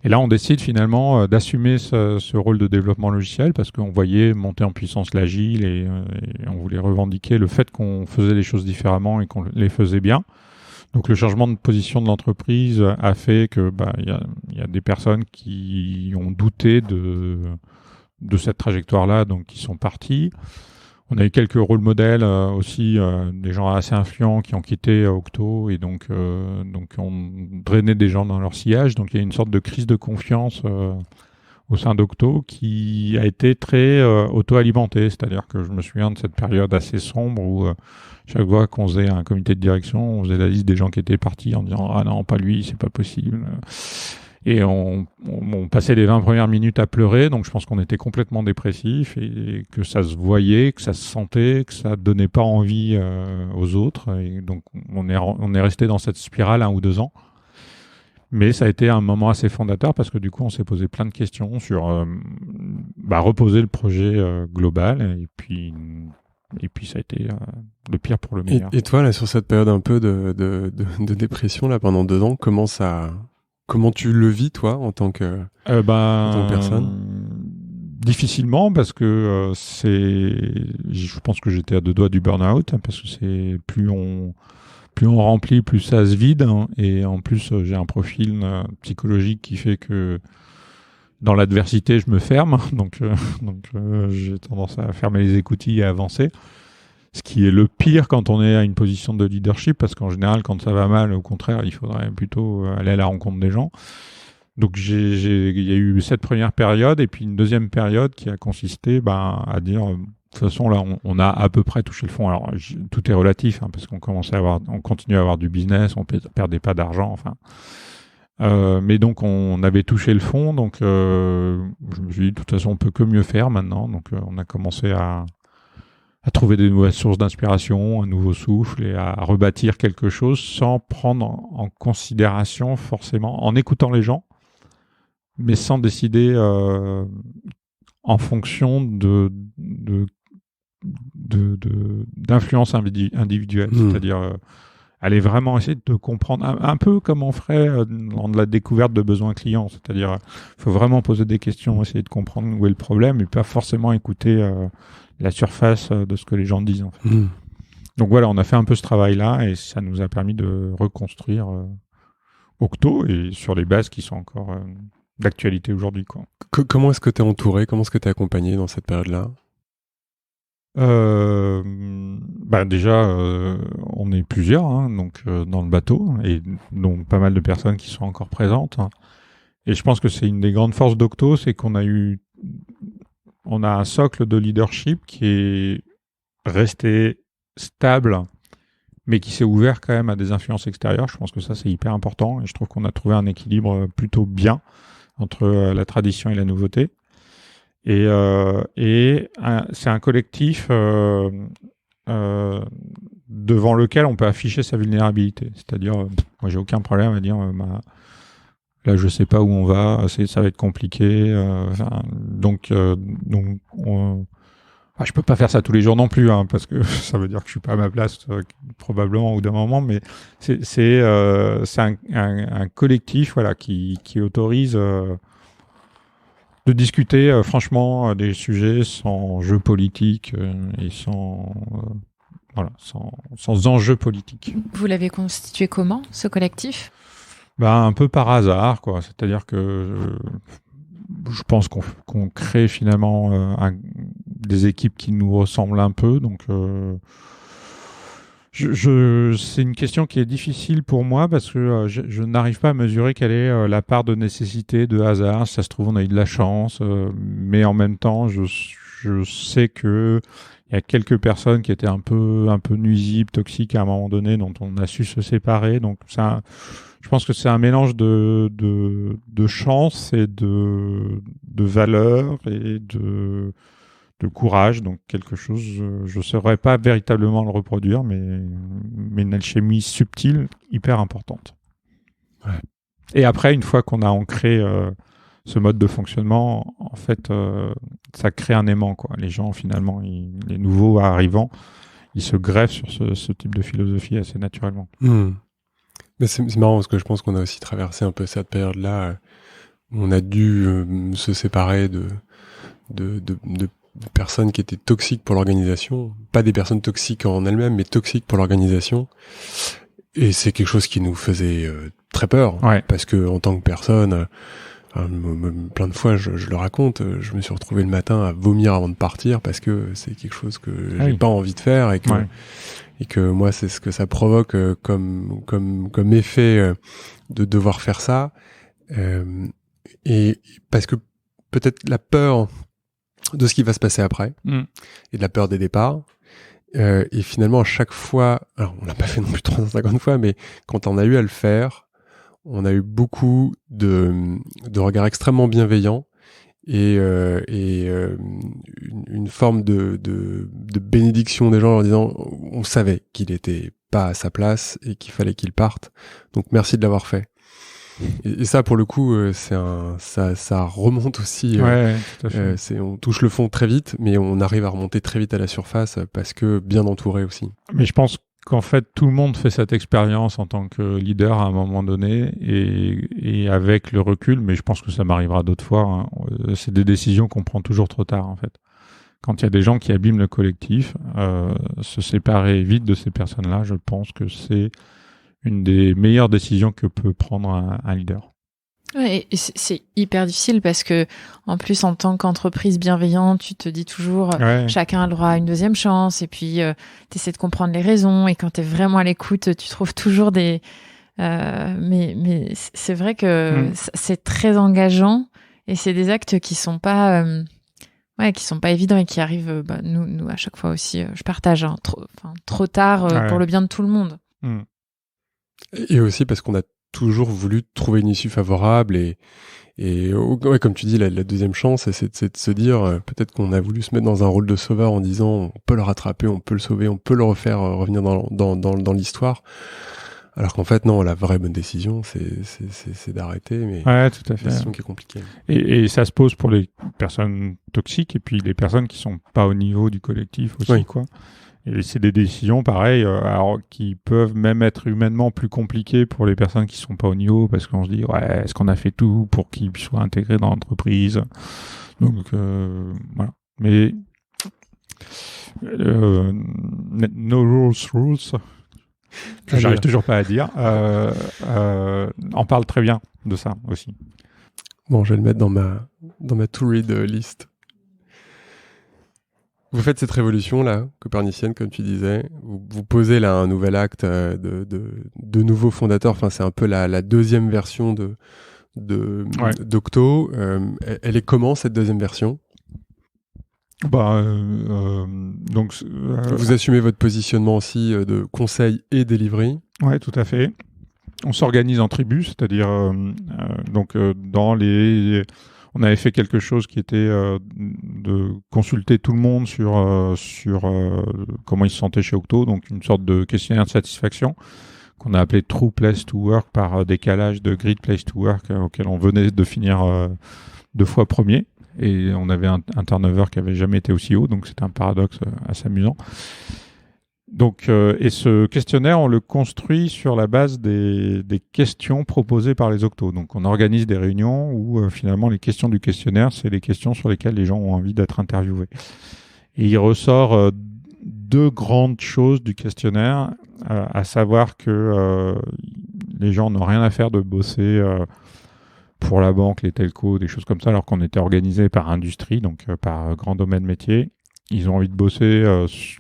Et là, on décide finalement d'assumer ce rôle de développement logiciel parce qu'on voyait monter en puissance l'agile et on voulait revendiquer le fait qu'on faisait les choses différemment et qu'on les faisait bien. Donc le changement de position de l'entreprise a fait que y a des personnes qui ont douté de cette trajectoire-là, donc qui sont partis. On a eu quelques rôles modèles aussi, des gens assez influents qui ont quitté Octo et donc on drainait des gens dans leur sillage. Donc il y a une sorte de crise de confiance au sein d'Octo qui a été très auto-alimentée. C'est-à-dire que je me souviens de cette période assez sombre où chaque fois qu'on faisait un comité de direction, on faisait la liste des gens qui étaient partis en disant « Ah non, pas lui, c'est pas possible ». Et on passait les 20 premières minutes à pleurer, donc je pense qu'on était complètement dépressif et que ça se voyait, que ça se sentait, que ça donnait pas envie aux autres. Et donc on est resté dans cette spirale 1 ou 2 ans. Mais ça a été un moment assez fondateur parce que du coup on s'est posé plein de questions sur reposer le projet global et puis ça a été le pire pour le meilleur. Et toi là sur cette période un peu de dépression là pendant 2 ans, comment tu le vis, toi, en tant que personne ? Difficilement, parce que je pense que j'étais à 2 doigts du burn-out, parce que c'est plus on remplit, plus ça se vide, hein, et en plus j'ai un profil psychologique qui fait que dans l'adversité je me ferme, donc j'ai tendance à fermer les écoutilles et à avancer. Ce qui est le pire quand on est à une position de leadership, parce qu'en général, quand ça va mal, au contraire, il faudrait plutôt aller à la rencontre des gens. Donc, il y a eu cette première période, et puis une deuxième période qui a consisté à dire, de toute façon, là, on a à peu près touché le fond. Alors, tout est relatif, hein, parce qu'on continue à avoir du business, on perdait pas d'argent, enfin. Mais donc, on avait touché le fond, donc je me suis dit, de toute façon, on peut que mieux faire maintenant. Donc, on a commencé à trouver des nouvelles sources d'inspiration, un nouveau souffle et à rebâtir quelque chose sans prendre en considération forcément, en écoutant les gens, mais sans décider en fonction d'influence individuelle. C'est-à-dire aller vraiment essayer de comprendre un peu comme on ferait dans de la découverte de besoins clients. C'est-à-dire il faut vraiment poser des questions, essayer de comprendre où est le problème et pas forcément écouter la surface de ce que les gens disent en fait. Donc voilà, on a fait un peu ce travail-là et ça nous a permis de reconstruire Octo et sur les bases qui sont encore d'actualité aujourd'hui, quoi. Comment est-ce que tu es entouré ? Comment est-ce que tu es accompagné dans cette période-là ? Déjà, on est plusieurs donc dans le bateau et donc pas mal de personnes qui sont encore présentes. Hein. Et je pense que c'est une des grandes forces d'Octo, c'est qu'on a un socle de leadership qui est resté stable, mais qui s'est ouvert quand même à des influences extérieures. Je pense que ça, c'est hyper important. Et je trouve qu'on a trouvé un équilibre plutôt bien entre la tradition et la nouveauté. Et c'est un collectif devant lequel on peut afficher sa vulnérabilité. C'est-à-dire, moi, j'ai aucun problème à dire... Là, je sais pas où on va, ça va être compliqué. Donc, je peux pas faire ça tous les jours non plus, hein, parce que ça veut dire que je suis pas à ma place probablement au bout d'un moment. Mais c'est un collectif, voilà, qui autorise de discuter franchement des sujets sans jeu politique et sans enjeu politique. Vous l'avez constitué comment, ce collectif ? Un peu par hasard, quoi. C'est-à-dire que je pense qu'on crée finalement des équipes qui nous ressemblent un peu. Donc, c'est une question qui est difficile pour moi parce que je n'arrive pas à mesurer quelle est la part de nécessité, de hasard. Si ça se trouve, on a eu de la chance, mais en même temps, je sais que il y a quelques personnes qui étaient un peu nuisibles, toxiques à un moment donné, dont on a su se séparer. Donc ça. Je pense que c'est un mélange de chance et de valeur et de courage. Donc quelque chose, je ne saurais pas véritablement le reproduire, mais une alchimie subtile, hyper importante. Ouais. Et après, une fois qu'on a ancré ce mode de fonctionnement, en fait, ça crée un aimant, quoi. Les gens, finalement, les nouveaux arrivants, ils se greffent sur ce type de philosophie assez naturellement. Mais c'est marrant parce que je pense qu'on a aussi traversé un peu cette période-là où on a dû se séparer de personnes qui étaient toxiques pour l'organisation. Pas des personnes toxiques en elles-mêmes, mais toxiques pour l'organisation. Et c'est quelque chose qui nous faisait très peur. Ouais. Parce que en tant que personne, plein de fois, je le raconte, je me suis retrouvé le matin à vomir avant de partir parce que c'est quelque chose que j'ai pas envie de faire et que... Ouais. Et que moi, c'est ce que ça provoque comme effet de devoir faire ça. Et parce que peut-être la peur de ce qui va se passer après et de la peur des départs. Et finalement, à chaque fois, alors on l'a pas fait non plus 350 fois, mais quand on a eu à le faire, on a eu beaucoup de regards extrêmement bienveillants et une forme de bénédiction des gens en leur disant on savait qu'il était pas à sa place et qu'il fallait qu'il parte. Donc merci de l'avoir fait. Et ça, pour le coup, ça remonte aussi. Tout à fait. On touche le fond très vite, mais on arrive à remonter très vite à la surface parce que bien entouré aussi. Mais je pense qu'en fait, tout le monde fait cette expérience en tant que leader à un moment donné et avec le recul, mais je pense que ça m'arrivera d'autres fois. Hein, c'est des décisions qu'on prend toujours trop tard, en fait. Quand il y a des gens qui abîment le collectif, se séparer vite de ces personnes-là, je pense que c'est une des meilleures décisions que peut prendre un leader. Ouais, et c'est hyper difficile parce que, en plus, en tant qu'entreprise bienveillante, tu te dis toujours, chacun a le droit à une deuxième chance, et puis tu essaies de comprendre les raisons, et quand tu es vraiment à l'écoute, tu trouves toujours des... mais c'est vrai que c'est très engageant, et c'est des actes qui sont pas évidents et qui arrivent, nous à chaque fois aussi, je partage, trop tard pour le bien de tout le monde. Et aussi parce qu'on a toujours voulu trouver une issue favorable et comme tu dis, la deuxième chance, c'est de se dire, peut-être qu'on a voulu se mettre dans un rôle de sauveur en disant, on peut le rattraper, on peut le sauver, on peut le refaire revenir dans l'histoire. Alors qu'en fait, non, la vraie bonne décision, c'est d'arrêter, mais tout à fait. C'est une décision qui est compliquée. Et ça se pose pour les personnes toxiques et puis les personnes qui sont pas au niveau du collectif aussi, quoi. Et c'est des décisions, pareil, alors qui peuvent même être humainement plus compliquées pour les personnes qui sont pas au niveau, parce qu'on se dit, est-ce qu'on a fait tout pour qu'ils soient intégrés dans l'entreprise? Donc, voilà. Mais no rules, que j'arrive toujours pas à dire, en parle très bien de ça aussi. Bon, je vais le mettre dans ma to-read list. Vous faites cette révolution-là, copernicienne, comme tu disais. Vous posez là un nouvel acte de nouveaux fondateurs. Enfin, c'est un peu la deuxième version d'Octo. Elle est comment, cette deuxième version ? Vous assumez votre positionnement aussi de conseil et delivery. Oui, tout à fait. On s'organise en tribus, c'est-à-dire on avait fait quelque chose qui était de consulter tout le monde sur comment ils se sentaient chez Octo, donc une sorte de questionnaire de satisfaction qu'on a appelé True Place to Work par décalage de Great Place to Work auquel on venait de finir 2 fois premier. Et on avait un turnover qui avait jamais été aussi haut, donc c'était un paradoxe assez amusant. Donc, et ce questionnaire, on le construit sur la base des questions proposées par les Octos. Donc, on organise des réunions où finalement les questions du questionnaire, c'est les questions sur lesquelles les gens ont envie d'être interviewés. Et il ressort 2 grandes choses du questionnaire, à savoir que les gens n'ont rien à faire de bosser pour la banque, les telcos, des choses comme ça, alors qu'on était organisé par industrie, donc par grand domaine métier. Ils ont envie de bosser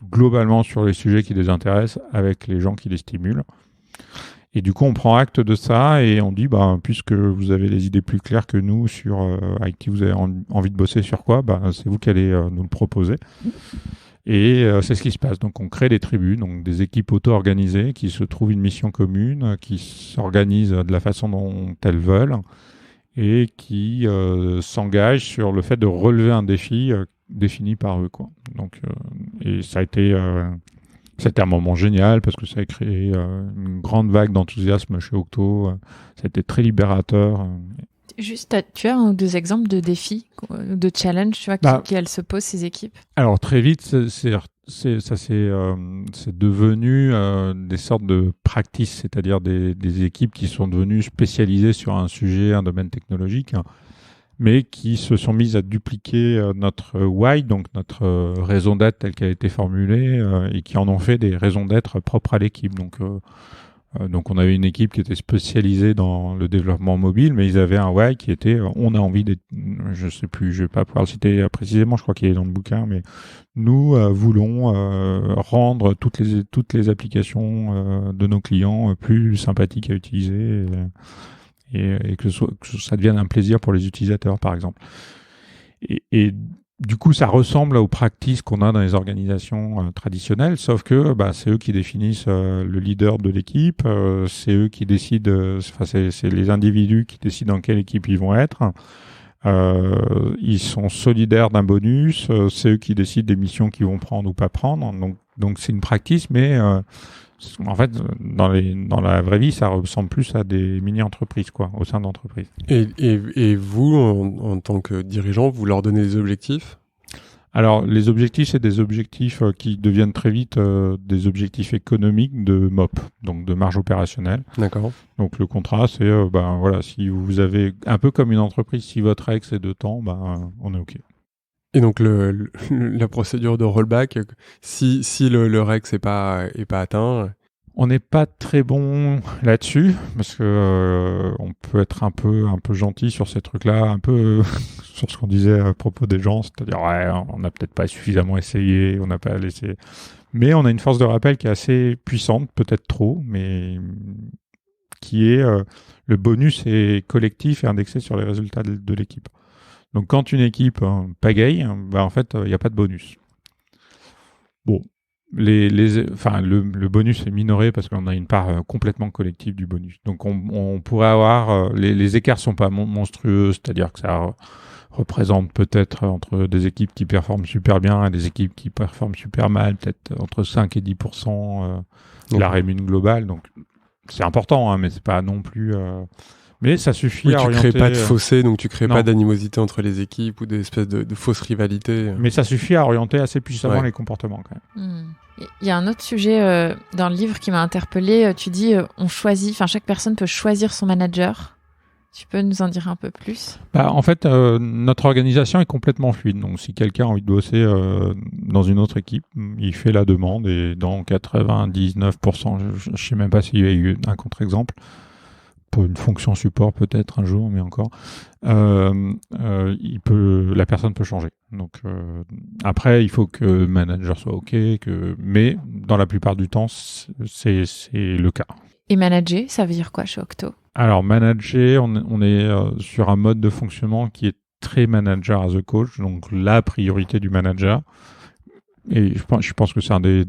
globalement sur les sujets qui les intéressent avec les gens qui les stimulent. Et du coup, on prend acte de ça et on dit, puisque vous avez les idées plus claires que nous sur avec qui vous avez envie de bosser sur quoi, c'est vous qui allez nous le proposer. Et c'est ce qui se passe. Donc, on crée des tribus, donc des équipes auto-organisées qui se trouvent une mission commune, qui s'organisent de la façon dont elles veulent et qui s'engagent sur le fait de relever un défi défini par eux, quoi. Donc, et ça a été c'était un moment génial parce que ça a créé une grande vague d'enthousiasme chez Octo. Ça a été très libérateur. Juste, tu as 1 ou 2 exemples de défis, de challenges, tu vois, qui elles se posent, ces équipes? Alors, très vite, c'est devenu des sortes de practices, c'est-à-dire des équipes qui sont devenues spécialisées sur un sujet, un domaine technologique, mais qui se sont mises à dupliquer notre why, donc notre raison d'être telle qu'elle a été formulée, et qui en ont fait des raisons d'être propres à l'équipe. Donc on avait une équipe qui était spécialisée dans le développement mobile, mais ils avaient un why qui était on a envie d'être, je sais plus, je vais pas pouvoir le citer précisément, je crois qu'il est dans le bouquin, mais nous voulons rendre toutes les applications de nos clients plus sympathiques à utiliser. Et que ça devienne un plaisir pour les utilisateurs, par exemple. Et du coup, ça ressemble aux pratiques qu'on a dans les organisations traditionnelles, sauf que c'est eux qui définissent le leader de l'équipe, c'est eux qui décident, c'est les individus qui décident dans quelle équipe ils vont être. Ils sont solidaires d'un bonus, c'est eux qui décident des missions qu'ils vont prendre ou pas prendre. Donc c'est une pratique, mais en fait, dans la vraie vie, ça ressemble plus à des mini-entreprises, quoi, au sein d'entreprises. Et vous, en tant que dirigeant, vous leur donnez des objectifs ? Alors, les objectifs, c'est des objectifs qui deviennent très vite des objectifs économiques de MOP, donc de marge opérationnelle. D'accord. Donc, le contrat, c'est, si vous avez, un peu comme une entreprise, si votre règle, c'est de temps, on est OK. Et donc, la procédure de rollback, si le REX n'est pas atteint... On n'est pas très bon là-dessus, parce que on peut être un peu gentil sur ces trucs-là, un peu sur ce qu'on disait à propos des gens, c'est-à-dire on n'a peut-être pas suffisamment essayé, on n'a pas laissé... Mais on a une force de rappel qui est assez puissante, peut-être trop, mais qui est le bonus est collectif et indexé sur les résultats de l'équipe. Donc quand une équipe pagaille, en fait, il n'y a pas de bonus. Bon. Le bonus est minoré parce qu'on a une part complètement collective du bonus. Donc on pourrait avoir les écarts sont pas monstrueux, c'est-à-dire que ça représente peut-être entre des équipes qui performent super bien et des équipes qui performent super mal, peut-être entre 5 et 10% de la rémunération globale. Donc c'est important, mais c'est pas non plus. Mais ça suffit à orienter... Tu crées pas de fossé, donc tu crées pas d'animosité entre les équipes ou d'espèces de fausses rivalités. Mais ça suffit à orienter assez puissamment les comportements quand même. Il y a un autre sujet dans le livre qui m'a interpellée. Tu dis chaque personne peut choisir son manager. Tu peux nous en dire un peu plus ? En fait, notre organisation est complètement fluide. Donc, si quelqu'un a envie de bosser dans une autre équipe, il fait la demande et dans 99%, je ne sais même pas s'il y a eu un contre-exemple, pour une fonction support peut-être un jour, mais encore, la personne peut changer. Donc après, il faut que le manager soit OK, mais dans la plupart du temps, c'est le cas. Et manager, ça veut dire quoi chez Octo ? Alors manager, on est sur un mode de fonctionnement qui est très manager as a coach, donc la priorité du manager. Et je pense que c'est un des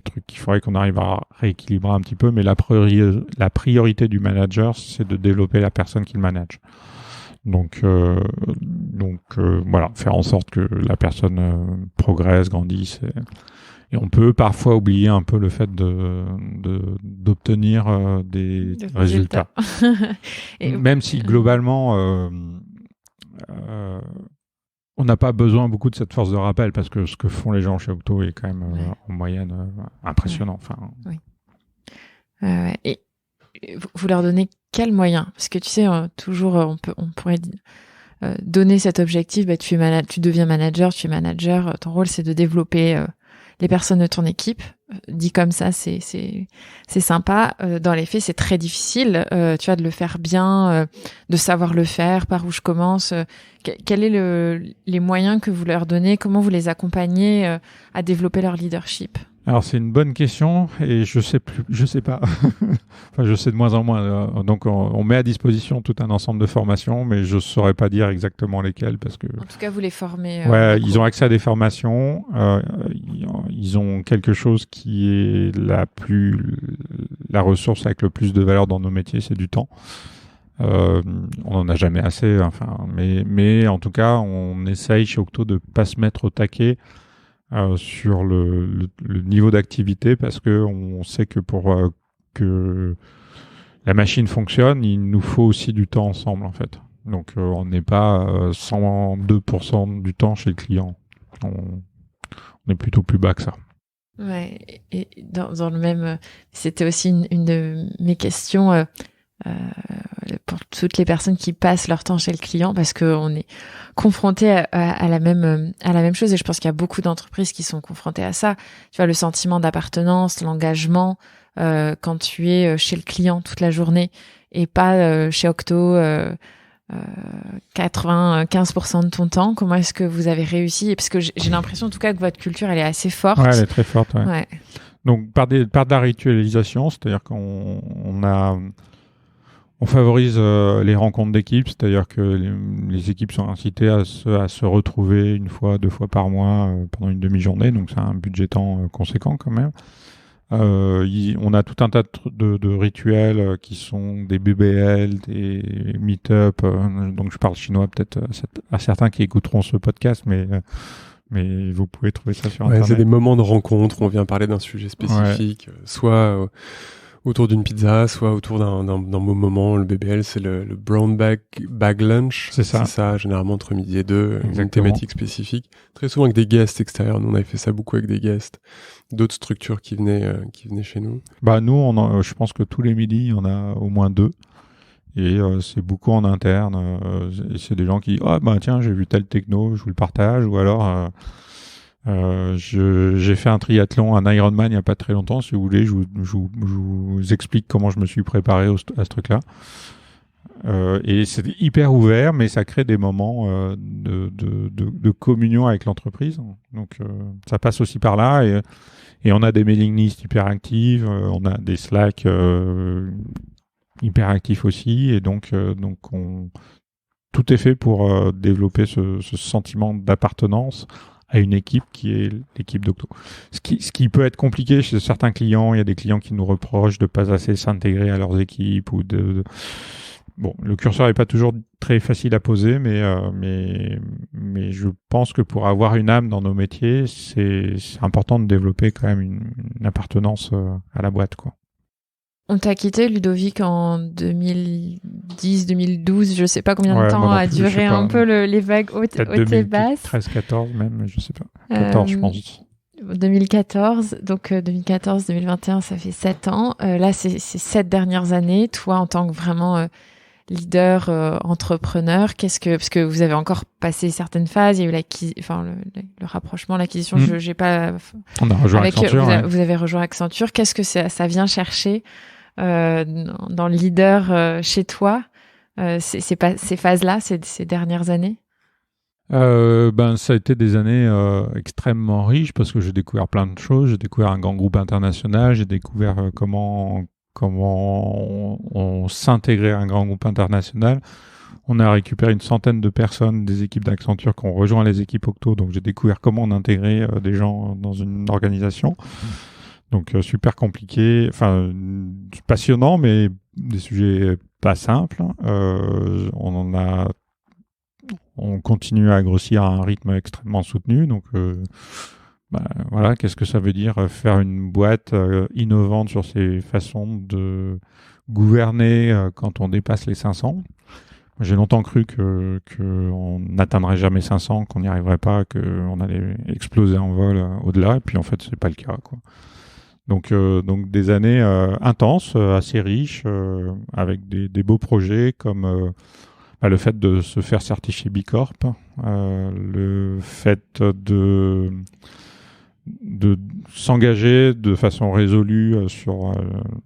trucs qu'il faudrait qu'on arrive à rééquilibrer un petit peu, mais la priorité du manager, c'est de développer la personne qu'il manage. Donc voilà, faire en sorte que la personne progresse, grandisse. Et on peut parfois oublier un peu le fait d'obtenir des résultats. Même si globalement... on n'a pas besoin beaucoup de cette force de rappel parce que ce que font les gens chez Octo est quand même en moyenne impressionnant. Oui. Et vous leur donnez quels moyens ? Parce que tu sais, toujours on pourrait donner cet objectif. Tu deviens manager, tu es manager. Ton rôle, c'est de développer les personnes de ton équipe. Dit comme ça, c'est sympa. Dans les faits, c'est très difficile. De le faire bien, de savoir le faire, par où je commence. Quels sont les moyens que vous leur donnez ? Comment vous les accompagnez à développer leur leadership ? Alors c'est une bonne question et je sais pas. Enfin, je sais de moins en moins. Donc on met à disposition tout un ensemble de formations, mais je saurais pas dire exactement lesquelles parce que. En tout cas, vous les formez. Ils ont accès à des formations. Ils ont quelque chose qui est la ressource avec le plus de valeur dans nos métiers, c'est du temps. On n'en a jamais assez. Mais en tout cas, on essaye chez Octo de pas se mettre au taquet. Sur le niveau d'activité parce que on sait que pour que la machine fonctionne, il nous faut aussi du temps ensemble en fait. Donc on n'est pas 102% du temps chez le client. On est plutôt plus bas que ça. Ouais. Et dans le même, c'était aussi une de mes questions. Pour toutes les personnes qui passent leur temps chez le client parce qu'on est confronté à la même chose et je pense qu'il y a beaucoup d'entreprises qui sont confrontées à ça. Tu vois, le sentiment d'appartenance, l'engagement quand tu es chez le client toute la journée et pas chez Octo 95% de ton temps. Comment est-ce que vous avez réussi ? Parce que j'ai l'impression en tout cas que votre culture elle est assez forte. Ouais, elle est très forte. Ouais. Donc par de la ritualisation, c'est-à-dire qu'on On favorise les rencontres d'équipe, c'est-à-dire que les équipes sont incitées à se retrouver 1 fois, 2 fois par mois pendant une demi-journée, donc c'est un budget temps conséquent quand même. On a tout un tas de rituels qui sont des BBL, des meet-up, donc je parle chinois peut-être à certains qui écouteront ce podcast, mais vous pouvez trouver ça sur Internet. C'est des moments de rencontre où on vient parler d'un sujet spécifique, soit autour d'une pizza, soit autour d'un beau moment. Le BBL, c'est le Brown Bag Lunch. C'est ça, généralement entre midi et 2, une thématique spécifique. Très souvent avec des guests extérieurs. Nous, on avait fait ça beaucoup avec des guests, d'autres structures qui venaient chez nous. Nous, je pense que tous les midis, on a au moins 2. Et c'est beaucoup en interne. Et c'est des gens qui tiens, j'ai vu tel techno, je vous le partage. Ou alors... j'ai fait un triathlon, un Ironman il n'y a pas très longtemps. Si vous voulez, je vous explique comment je me suis préparé à ce truc-là. Et c'est hyper ouvert, mais ça crée des moments de communion avec l'entreprise. Donc ça passe aussi par là. Et on a des mailing lists hyper actives, on a des Slack hyper actifs aussi. Et donc tout est fait pour développer ce sentiment d'appartenance à une équipe qui est l'équipe d'Octo. Ce qui peut être compliqué chez certains clients, il y a des clients qui nous reprochent de pas assez s'intégrer à leurs équipes ou Bon, le curseur n'est pas toujours très facile à poser, mais je pense que pour avoir une âme dans nos métiers, c'est important de développer quand même une appartenance à la boîte, quoi. On t'a quitté, Ludovic, en 2010, 2012, je sais pas combien de temps a duré un peu les vagues hautes et basses. 13, 14 même, je sais pas. 14, je pense. 2014, donc 2014, 2021, ça fait 7 ans. Là, c'est 7 dernières années. Toi, en tant que vraiment leader, entrepreneur, parce que vous avez encore passé certaines phases, il y a eu le rapprochement, l'acquisition, j'ai pas... On a rejoint Accenture. Vous avez rejoint Accenture. Qu'est-ce que ça vient chercher dans le leader chez toi, ces phases-là, ces dernières années? Ça a été des années extrêmement riches parce que j'ai découvert plein de choses. J'ai découvert un grand groupe international, j'ai découvert comment on s'intégrait à un grand groupe international. On a récupéré une centaine de personnes des équipes d'Accenture qui ont rejoint les équipes Octo, donc j'ai découvert comment on intégrait des gens dans une organisation. Donc super compliqué, passionnant, mais des sujets pas simples. On continue à grossir à un rythme extrêmement soutenu. Donc voilà, qu'est-ce que ça veut dire faire une boîte innovante sur ses façons de gouverner quand on dépasse les 500. J'ai longtemps cru qu'on n'atteindrait jamais 500, qu'on n'y arriverait pas, qu'on allait exploser en vol au-delà. Et puis en fait, c'est pas le cas, quoi. Donc des années intenses, assez riches, avec des beaux projets comme le fait de se faire certifier B Corp, le fait de s'engager de façon résolue sur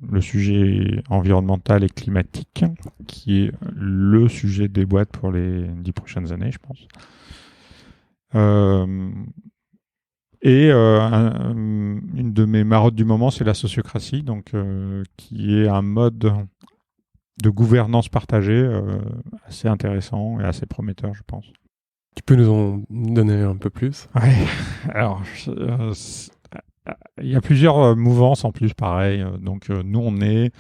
le sujet environnemental et climatique, qui est le sujet des boîtes pour les 10 prochaines années, je pense. Une de mes marottes du moment, c'est la sociocratie, donc qui est un mode de gouvernance partagée assez intéressant et assez prometteur, je pense. Tu peux nous en donner un peu plus? Ouais. Alors, il y a plusieurs mouvances en plus, pareil. Donc, nous, on est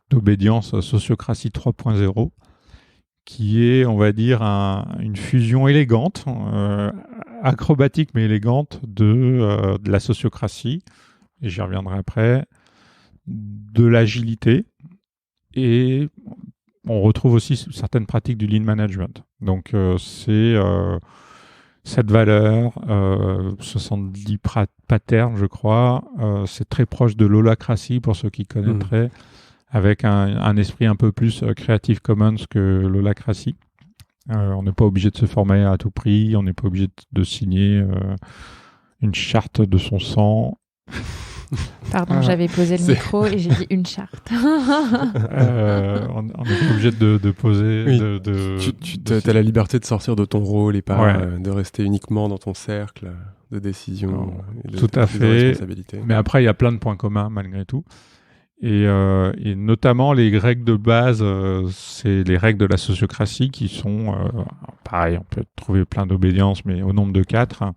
d'obédience sociocratie 3.0, qui est, on va dire, une fusion élégante, acrobatique mais élégante de la sociocratie, et j'y reviendrai après, de l'agilité, et on retrouve aussi certaines pratiques du lean management. Donc c'est cette valeur, 70 patterns, je crois, c'est très proche de l'holacratie pour ceux qui connaîtraient, avec un esprit un peu plus Creative Commons que l'holacratie. On n'est pas obligé de se former à tout prix, on n'est pas obligé de signer une charte de son sang. Pardon, j'avais posé le micro et j'ai dit une charte. On n'est pas obligé de poser. Oui, tu as la liberté de sortir de ton rôle et pas de rester uniquement dans ton cercle de décision. Tout à fait. Mais après, il y a plein de points communs malgré tout. Et notamment les règles de base, c'est les règles de la sociocratie qui sont, pareil, on peut trouver plein d'obédiences, mais au nombre de 4.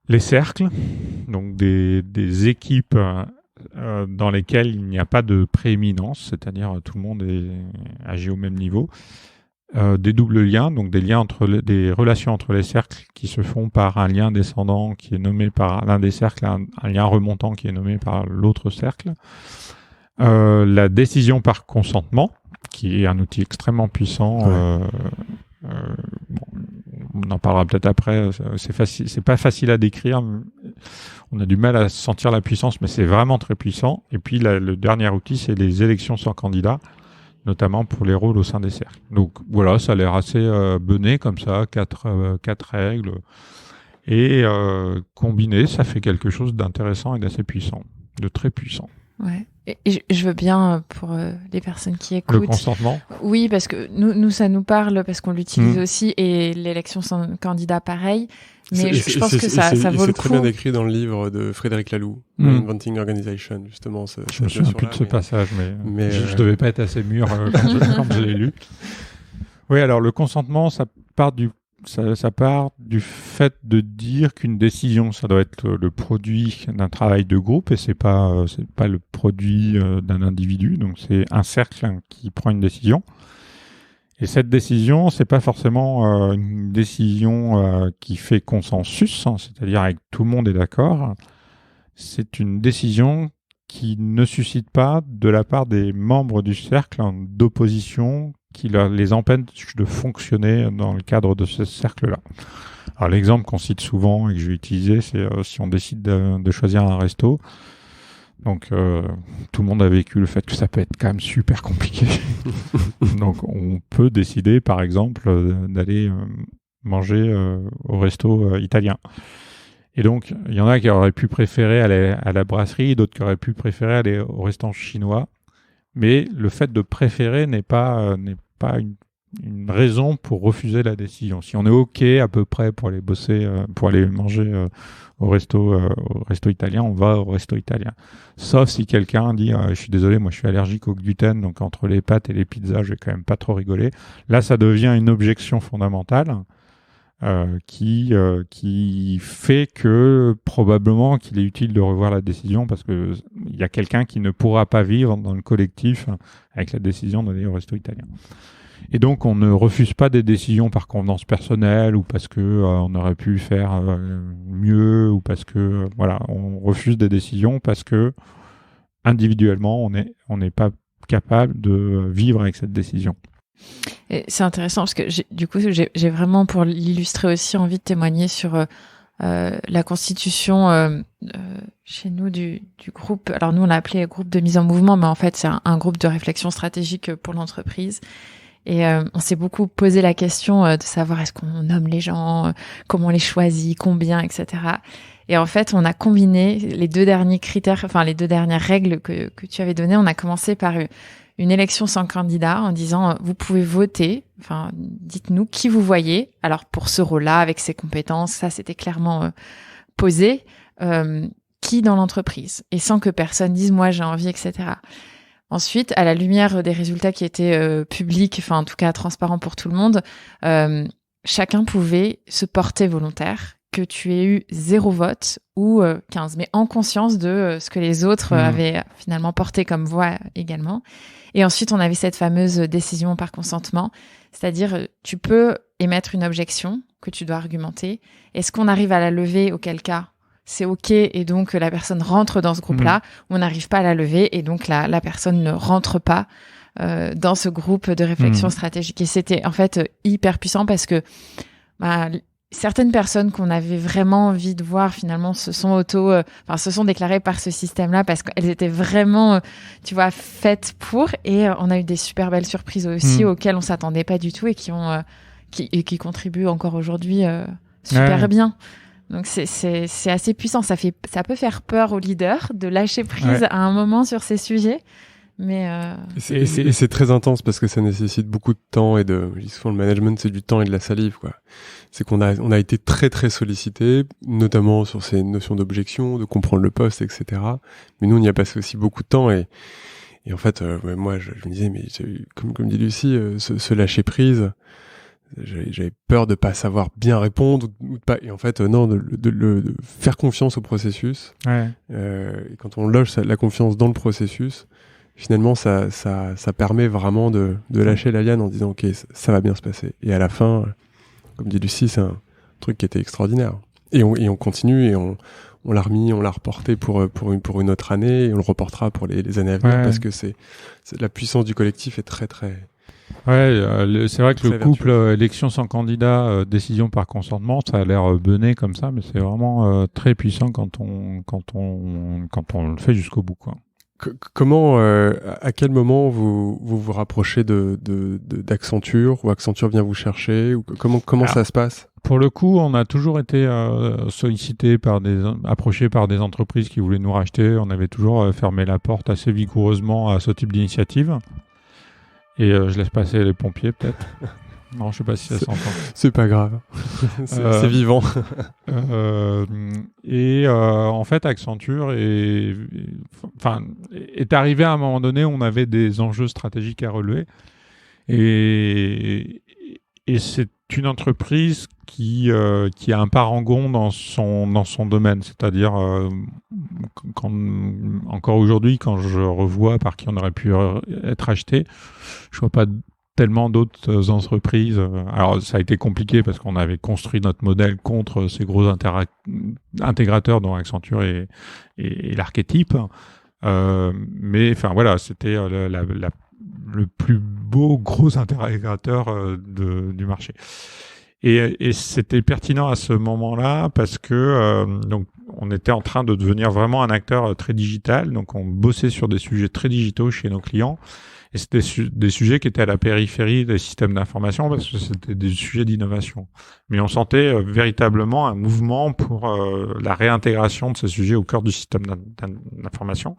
Les cercles, donc des équipes dans lesquelles il n'y a pas de prééminence, c'est-à-dire tout le monde agit au même niveau. Des doubles liens, donc des relations entre les cercles qui se font par un lien descendant qui est nommé par l'un des cercles, un lien remontant qui est nommé par l'autre cercle. La décision par consentement, qui est un outil extrêmement puissant. On en parlera peut-être après. C'est pas facile à décrire. On a du mal à sentir la puissance, mais c'est vraiment très puissant. Et puis le dernier outil, c'est les élections sans candidat, notamment pour les rôles au sein des cercles. Donc voilà, ça a l'air assez bené comme ça, 4 règles. Et combiné, ça fait quelque chose d'intéressant et d'assez puissant, de très puissant. Ouais. Et je veux bien, pour les personnes qui écoutent... Le consentement ? Oui, parce que nous ça nous parle, parce qu'on l'utilise aussi, et l'élection sans candidat, pareil. Mais je pense que ça vaut le coup. C'est très bien décrit dans le livre de Frédéric Laloux, Inventing Organization, justement. Je me souviens plus de ce passage, mais je devais pas être assez mûr quand je l'ai lu. Oui, alors le consentement, ça part du fait de dire qu'une décision, ça doit être le produit d'un travail de groupe et c'est pas le produit d'un individu. Donc c'est un cercle qui prend une décision. Et cette décision, c'est pas forcément une décision qui fait consensus, c'est-à-dire avec tout le monde est d'accord. C'est une décision qui ne suscite pas de la part des membres du cercle d'opposition qui les empêche de fonctionner dans le cadre de ce cercle-là. Alors l'exemple qu'on cite souvent et que je vais utiliser, c'est si on décide de choisir un resto. Donc tout le monde a vécu le fait que ça peut être quand même super compliqué. Donc on peut décider par exemple d'aller manger au resto italien. Et donc il y en a qui auraient pu préférer aller à la brasserie, d'autres qui auraient pu préférer aller au restaurant chinois. Mais le fait de préférer n'est pas une raison pour refuser la décision. Si on est OK à peu près pour aller bosser, pour aller manger au resto italien, on va au resto italien. Sauf si quelqu'un dit je suis désolé, moi je suis allergique au gluten, donc entre les pâtes et les pizzas, je vais quand même pas trop rigoler. Là, ça devient une objection fondamentale qui fait que probablement qu'il est utile de revoir la décision parce que il y a quelqu'un qui ne pourra pas vivre dans le collectif avec la décision d'aller au resto italien. Et donc on ne refuse pas des décisions par convenance personnelle ou parce que on aurait pu faire mieux ou parce que on refuse des décisions parce que individuellement on n'est pas capable de vivre avec cette décision. Et c'est intéressant parce que j'ai vraiment, pour l'illustrer aussi, envie de témoigner sur la constitution chez nous du groupe. Alors nous on l'a appelé groupe de mise en mouvement, mais en fait c'est un groupe de réflexion stratégique pour l'entreprise. Et on s'est beaucoup posé la question de savoir est-ce qu'on nomme les gens, comment on les choisit, combien, etc. Et en fait, on a combiné les 2 derniers critères, enfin les 2 dernières règles que tu avais données. On a commencé par une élection sans candidat en disant vous pouvez voter, enfin dites-nous qui vous voyez. Alors pour ce rôle-là, avec ses compétences, ça c'était clairement posé. Qui dans l'entreprise et sans que personne dise moi j'ai envie, etc. Ensuite, à la lumière des résultats qui étaient publics, enfin en tout cas transparents pour tout le monde, chacun pouvait se porter volontaire, que tu aies eu 0 vote ou 15, mais en conscience de ce que les autres avaient finalement porté comme voix également. Et ensuite, on avait cette fameuse décision par consentement, c'est-à-dire tu peux émettre une objection que tu dois argumenter. Est-ce qu'on arrive à la lever, auquel cas c'est OK et donc la personne rentre dans ce groupe-là, ou on n'arrive pas à la lever et donc la personne ne rentre pas dans ce groupe de réflexion stratégique. Et c'était en fait hyper puissant parce que certaines personnes qu'on avait vraiment envie de voir finalement se sont déclarées par ce système-là parce qu'elles étaient vraiment, faites pour. Et on a eu des super belles surprises aussi auxquelles on s'attendait pas du tout et qui contribuent encore aujourd'hui super bien. Donc c'est assez puissant. Ça peut faire peur aux leaders de lâcher prise à un moment sur ces sujets. Mais et c'est très intense parce que ça nécessite beaucoup de temps je dis souvent, le management, c'est du temps et de la salive, quoi. C'est qu'on a été très très sollicité, notamment sur ces notions d'objection, de comprendre le poste, etc. Mais nous, on y a passé aussi beaucoup de temps et en fait, moi, je me disais, mais comme dit Lucie, se lâcher prise, j'avais peur de pas savoir bien répondre ou de pas. Et en fait, non, de faire confiance au processus. Ouais. Et quand on loge la confiance dans le processus, finalement, ça permet vraiment de lâcher la liane en disant, ok, ça va bien se passer. Et à la fin, comme dit Lucie, c'est un truc qui était extraordinaire. Et on continue et on l'a remis, on l'a reporté pour une autre année et on le reportera pour les années à venir parce que c'est la puissance du collectif est très très. Ouais, c'est vrai que le couple vertueux. élection sans candidat, décision par consentement, ça a l'air bené comme ça, mais c'est vraiment très puissant quand on le fait jusqu'au bout, quoi. Comment, à quel moment vous rapprochez d'Accenture ou Accenture vient vous chercher ou comment ça se passe? Pour le coup, on a toujours été sollicité approché par des entreprises qui voulaient nous racheter. On avait toujours fermé la porte assez vigoureusement à ce type d'initiative. Et je laisse passer les pompiers, peut-être. Non, je sais pas si ça s'entend. C'est pas grave. C'est vivant. En fait, Accenture est arrivé à un moment donné où on avait des enjeux stratégiques à relever. Et c'est une entreprise qui a un parangon dans son domaine. C'est-à-dire, encore aujourd'hui, quand je revois par qui on aurait pu être acheté, je vois pas tellement d'autres entreprises. Alors, ça a été compliqué parce qu'on avait construit notre modèle contre ces gros intégrateurs dont Accenture est l'archétype. Mais enfin voilà, c'était le plus beau gros intégrateur du marché. Et c'était pertinent à ce moment-là parce que donc on était en train de devenir vraiment un acteur très digital. Donc on bossait sur des sujets très digitaux chez nos clients. Et c'était des sujets qui étaient à la périphérie des systèmes d'information parce que c'était des sujets d'innovation. Mais on sentait véritablement un mouvement pour la réintégration de ces sujets au cœur du système d'information.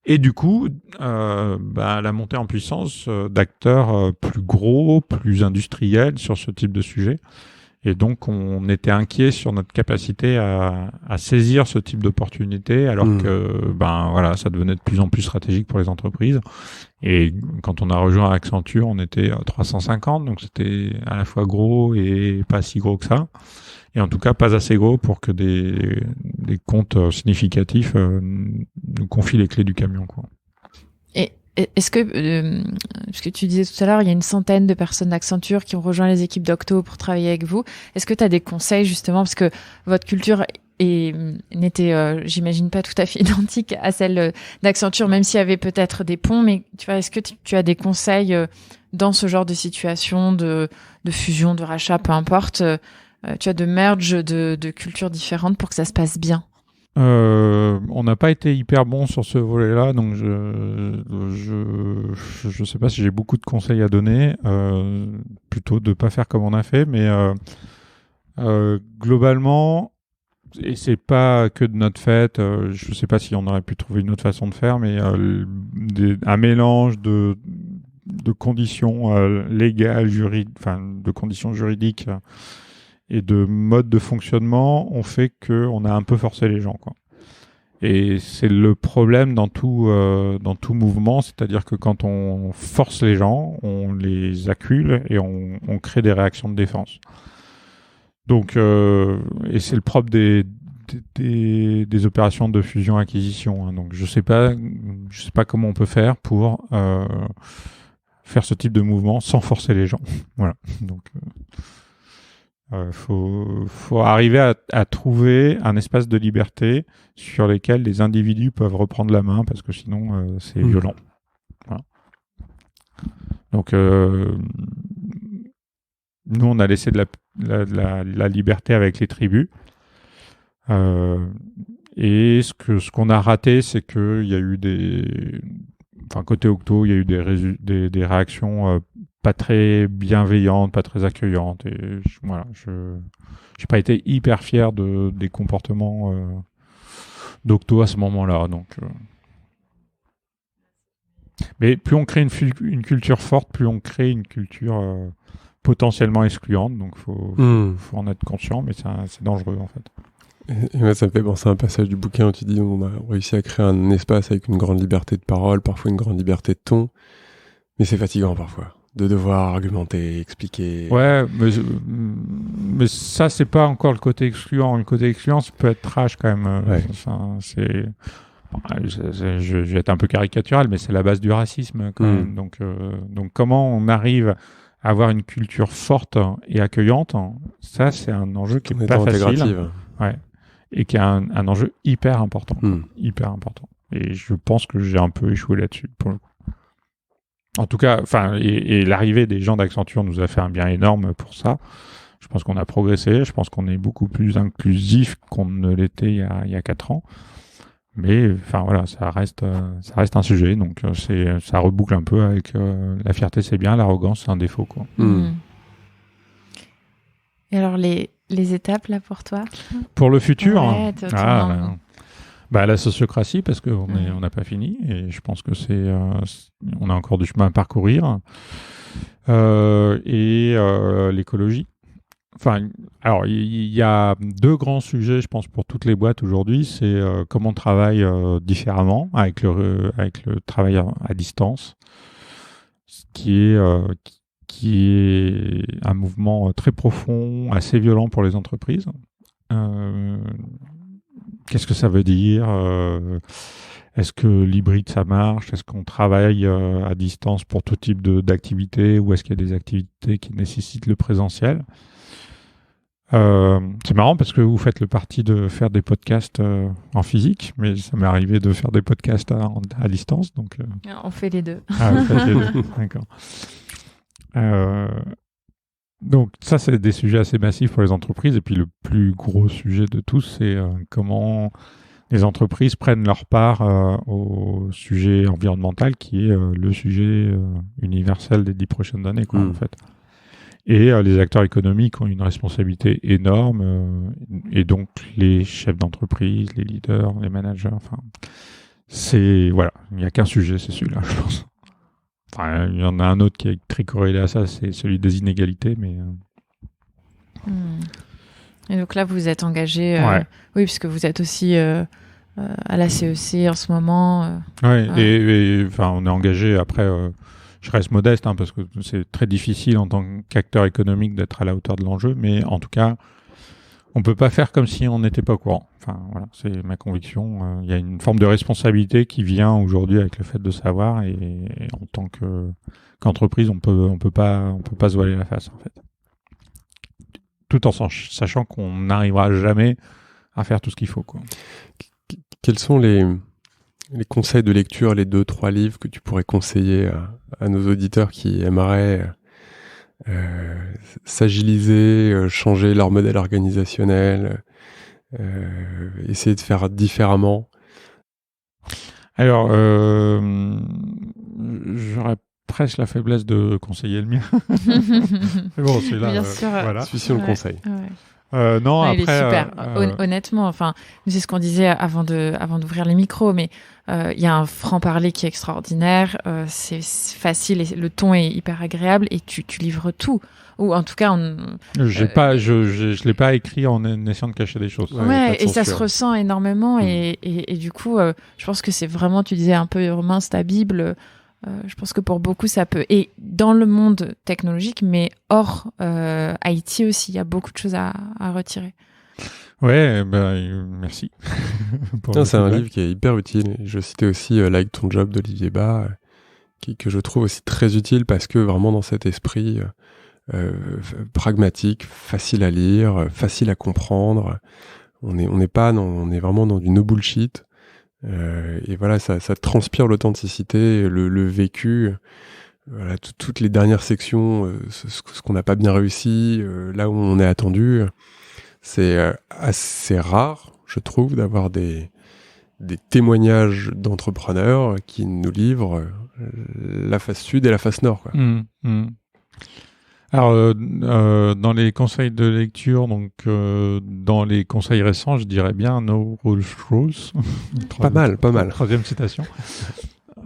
Et du coup, la montée en puissance d'acteurs plus gros, plus industriels sur ce type de sujet. Et donc, on était inquiet sur notre capacité à saisir ce type d'opportunité, alors que, ça devenait de plus en plus stratégique pour les entreprises. Et quand on a rejoint Accenture, on était 350, donc c'était à la fois gros et pas si gros que ça. Et en tout cas, pas assez gros pour que des comptes significatifs nous confient les clés du camion, quoi. Et est-ce que, ce que tu disais tout à l'heure, il y a une centaine de personnes d'Accenture qui ont rejoint les équipes d'Octo pour travailler avec vous. Est-ce que tu as des conseils, justement, parce que votre culture n'était, j'imagine, pas tout à fait identique à celle d'Accenture, même s'il y avait peut-être des ponts, mais tu vois, est-ce que tu as des conseils dans ce genre de situation, de fusion, de rachat, peu importe, tu as de merge de cultures différentes pour que ça se passe bien? On n'a pas été hyper bon sur ce volet-là, donc je sais pas si j'ai beaucoup de conseils à donner. Plutôt de pas faire comme on a fait, mais globalement, et c'est pas que de notre fait. Je sais pas si on aurait pu trouver une autre façon de faire, mais un mélange de conditions légales, de conditions juridiques. Et de mode de fonctionnement ont fait qu'on a un peu forcé les gens, quoi. Et c'est le problème dans tout mouvement, c'est-à-dire que quand on force les gens, on les accule et on crée des réactions de défense. Donc, et c'est le propre des opérations de fusion-acquisition, hein. Donc, je sais pas comment on peut faire pour faire ce type de mouvement sans forcer les gens. Voilà. Donc. Faut arriver à trouver un espace de liberté sur lequel les individus peuvent reprendre la main parce que sinon c'est violent. Voilà. Donc nous on a laissé de la liberté avec les tribus et ce qu'on a raté, c'est que il y a eu côté Octo, il y a eu des réactions pas très bienveillante, pas très accueillante. Et j'ai pas été hyper fier des comportements d'Octo à ce moment-là. Donc, Mais plus on crée une culture forte, plus on crée une culture potentiellement excluante. Donc, faut en être conscient, mais c'est dangereux, en fait. Et moi, ça me fait penser à un passage du bouquin où tu dis on a réussi à créer un espace avec une grande liberté de parole, parfois une grande liberté de ton, mais c'est fatigant parfois de devoir argumenter, expliquer. Ouais, mais ça, c'est pas encore le côté excluant. Le côté excluant, ça peut être trash quand même. Ouais. Enfin, je vais être un peu caricatural, mais c'est la base du racisme quand même. Donc, comment on arrive à avoir une culture forte et accueillante, ça, c'est un enjeu qui est pas facile. Ouais. Et qui est un enjeu hyper important. Hyper important. Et je pense que j'ai un peu échoué là-dessus, pour le coup. En tout cas, et l'arrivée des gens d'Accenture nous a fait un bien énorme pour ça. Je pense qu'on a progressé. Je pense qu'on est beaucoup plus inclusif qu'on ne l'était il y a 4 ans. Mais, voilà, ça reste un sujet. Donc, ça reboucle un peu avec la fierté, c'est bien, l'arrogance, c'est un défaut, quoi. Et alors, les étapes, là, pour toi? Pour le futur? Ouais, la sociocratie, parce qu'on n'a pas fini, et je pense que on a encore du chemin à parcourir. Et l'écologie. Alors, il y a 2 grands sujets, je pense, pour toutes les boîtes aujourd'hui. C'est comment on travaille différemment avec le travail à distance, qui est un mouvement très profond, assez violent pour les entreprises. Qu'est-ce que ça veut dire? Est-ce que l'hybride, ça marche? Est-ce qu'on travaille à distance pour tout type d'activité, ou est-ce qu'il y a des activités qui nécessitent le présentiel? C'est marrant parce que vous faites le parti de faire des podcasts en physique, mais ça m'est arrivé de faire des podcasts à distance. Donc, on fait les deux. Ah, vous faites les deux. D'accord. Donc ça, c'est des sujets assez massifs pour les entreprises. Et puis le plus gros sujet de tous, c'est comment les entreprises prennent leur part au sujet environnemental, qui est le sujet universel des 10 prochaines années, quoi, en fait. Et les acteurs économiques ont une responsabilité énorme, et donc les chefs d'entreprise, les leaders, les managers. Il n'y a qu'un sujet, c'est celui-là, je pense. Il y en a un autre qui est très corrélé à ça, c'est celui des inégalités, mais. Et donc là, vous vous êtes engagé, oui, puisque vous êtes aussi à la CEC en ce moment. Oui, et on est engagé. Après, je reste modeste, parce que c'est très difficile en tant qu'acteur économique d'être à la hauteur de l'enjeu, mais en tout cas, on peut pas faire comme si on n'était pas au courant. C'est ma conviction. Il y a une forme de responsabilité qui vient aujourd'hui avec le fait de savoir, et en tant qu'entreprise, on peut pas se voiler la face, en fait. Tout en sachant qu'on n'arrivera jamais à faire tout ce qu'il faut, quoi. Quels sont les conseils de lecture, les 2-3 livres que tu pourrais conseiller à nos auditeurs qui aimeraient s'agiliser, changer leur modèle organisationnel, essayer de faire différemment? Alors, j'aurais presque la faiblesse de conseiller le mien. Mais bon, c'est là. Bien sûr. Voilà. Celui-ci, on le conseille. Non, après, il est super. Honnêtement, c'est ce qu'on disait avant d'ouvrir les micros, mais il y a un franc-parler qui est extraordinaire. C'est facile et le ton est hyper agréable, et tu livres tout. Ou en tout cas, je l'ai pas écrit en essayant de cacher des choses. Et ça se ressent énormément. Et du coup, je pense que c'est vraiment, tu disais un peu, Romain, c'est ta Bible. Je pense que pour beaucoup, ça peut. Et dans le monde technologique, mais hors IT aussi, il y a beaucoup de choses à retirer. Ouais, merci. C'est un livre qui est hyper utile. Je citais aussi Like ton job d'Olivier Bas, que je trouve aussi très utile, parce que vraiment dans cet esprit pragmatique, facile à lire, facile à comprendre. On est vraiment dans du no bullshit. Et voilà, ça transpire l'authenticité, le vécu. Voilà, toutes les dernières sections, ce qu'on n'a pas bien réussi, là où on est attendu. C'est assez rare, je trouve, d'avoir des témoignages d'entrepreneurs qui nous livrent la face sud et la face nord, quoi. Alors, dans les conseils de lecture, donc dans les conseils récents, je dirais bien No Rules. Pas mal. Troisième citation.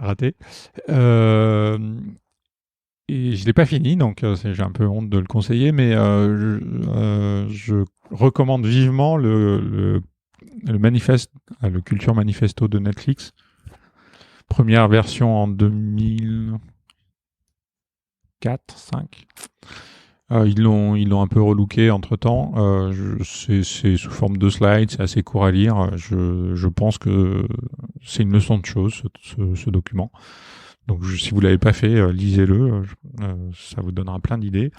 raté. Et je l'ai pas fini, donc j'ai un peu honte de le conseiller, mais je recommande vivement le manifeste, le Culture Manifesto de Netflix. Première version en 2004-5. Ils l'ont un peu relooké entre-temps. C'est sous forme de slides, c'est assez court à lire. Je pense que c'est une leçon de choses, ce document. Donc, si vous l'avez pas fait, lisez-le. Ça vous donnera plein d'idées.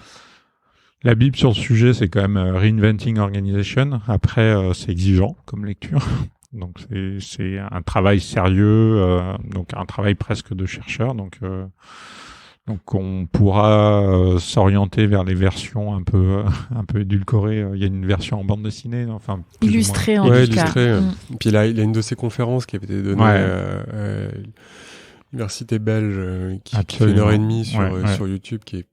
La Bible sur le sujet, c'est quand même Reinventing Organization. Après, c'est exigeant comme lecture. Donc, c'est un travail sérieux, donc un travail presque de chercheur. Donc on pourra s'orienter vers les versions un peu édulcorées. Il y a une version en bande dessinée, enfin illustrée en tout cas. Et puis là, il y a une de ces conférences qui avait été donnée à l'université belge qui fait 1h30 sur YouTube, qui est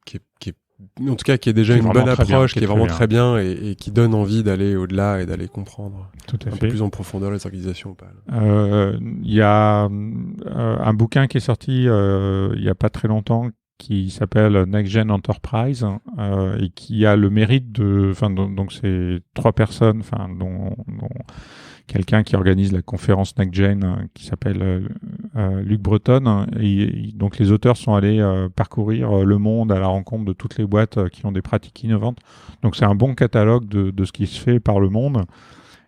en tout cas qui est déjà une bonne approche, qui est vraiment très bien et qui donne envie d'aller au-delà et d'aller comprendre un peu plus en profondeur les organisations. Il y a un bouquin qui est sorti il y a pas très longtemps qui s'appelle Next Gen Enterprise et qui a le mérite donc c'est 3 personnes, dont quelqu'un qui organise la conférence Next Gen qui s'appelle Luc Breton, et donc les auteurs sont allés parcourir le monde à la rencontre de toutes les boîtes qui ont des pratiques innovantes. Donc c'est un bon catalogue de ce qui se fait par le monde,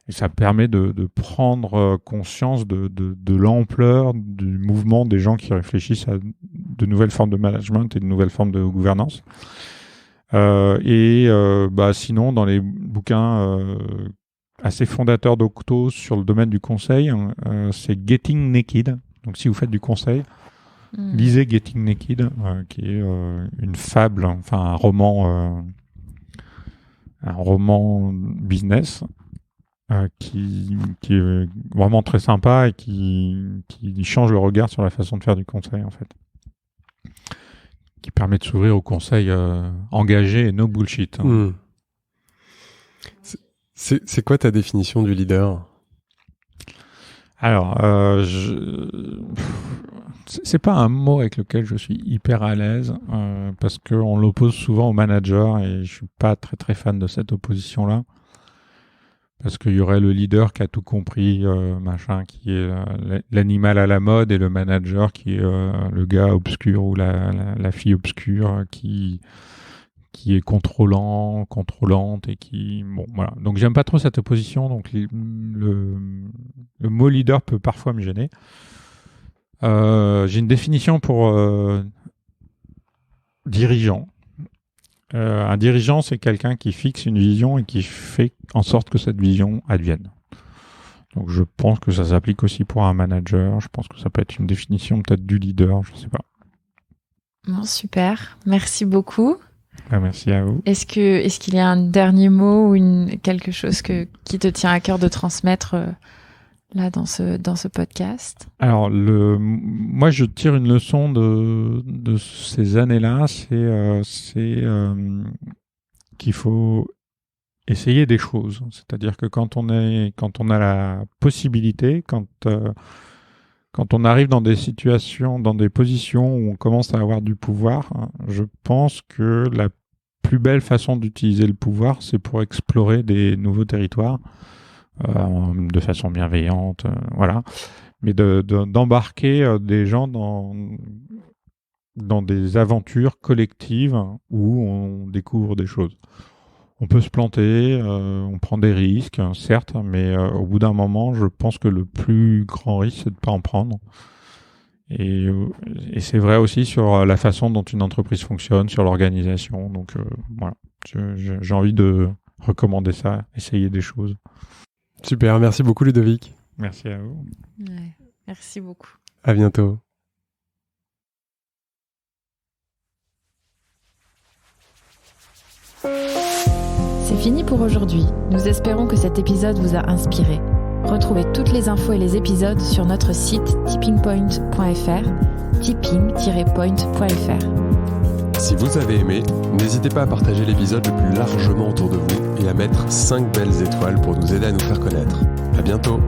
et ça permet de prendre conscience de l'ampleur du mouvement des gens qui réfléchissent à de nouvelles formes de management et de nouvelles formes de gouvernance. Sinon, dans les bouquins assez fondateur d'Octo sur le domaine du conseil, c'est Getting Naked. Donc si vous faites du conseil, lisez Getting Naked, qui est une fable, un roman business qui est vraiment très sympa et qui change le regard sur la façon de faire du conseil, en fait. Qui permet de s'ouvrir au conseil engagé et no bullshit. C'est quoi ta définition du leader ? Alors, c'est pas un mot avec lequel je suis hyper à l'aise parce qu'on l'oppose souvent au manager et je suis pas très très fan de cette opposition-là, parce qu'il y aurait le leader qui a tout compris, qui est l'animal à la mode, et le manager qui est le gars obscur ou la fille obscure qui est contrôlante et qui... voilà. Donc, j'aime pas trop cette opposition. Donc, le mot leader peut parfois me gêner. J'ai une définition pour dirigeant. Un dirigeant, c'est quelqu'un qui fixe une vision et qui fait en sorte que cette vision advienne. Donc, je pense que ça s'applique aussi pour un manager. Je pense que ça peut être une définition peut-être du leader, je sais pas. Bon, super. Merci beaucoup. Merci à vous. Est-ce qu'il y a un dernier mot ou quelque chose qui te tient à cœur de transmettre là dans ce podcast? Alors, moi, je tire une leçon de ces années-là, c'est qu'il faut essayer des choses. C'est-à-dire que quand on a la possibilité, quand on arrive dans des situations, dans des positions où on commence à avoir du pouvoir, je pense que la plus belle façon d'utiliser le pouvoir, c'est pour explorer des nouveaux territoires de façon bienveillante, voilà. Mais d'embarquer des gens dans des aventures collectives où on découvre des choses. On peut se planter, on prend des risques, certes, mais au bout d'un moment, je pense que le plus grand risque, c'est de ne pas en prendre. Et c'est vrai aussi sur la façon dont une entreprise fonctionne, sur l'organisation. Donc voilà, j'ai envie de recommander ça, essayer des choses. Super, merci beaucoup Ludovic. Merci à vous. Ouais, merci beaucoup. À bientôt. C'est fini pour aujourd'hui. Nous espérons que cet épisode vous a inspiré. Retrouvez toutes les infos et les épisodes sur notre site tippingpoint.fr, tipping-point.fr. Si vous avez aimé, n'hésitez pas à partager l'épisode le plus largement autour de vous et à mettre 5 belles étoiles pour nous aider à nous faire connaître. À bientôt.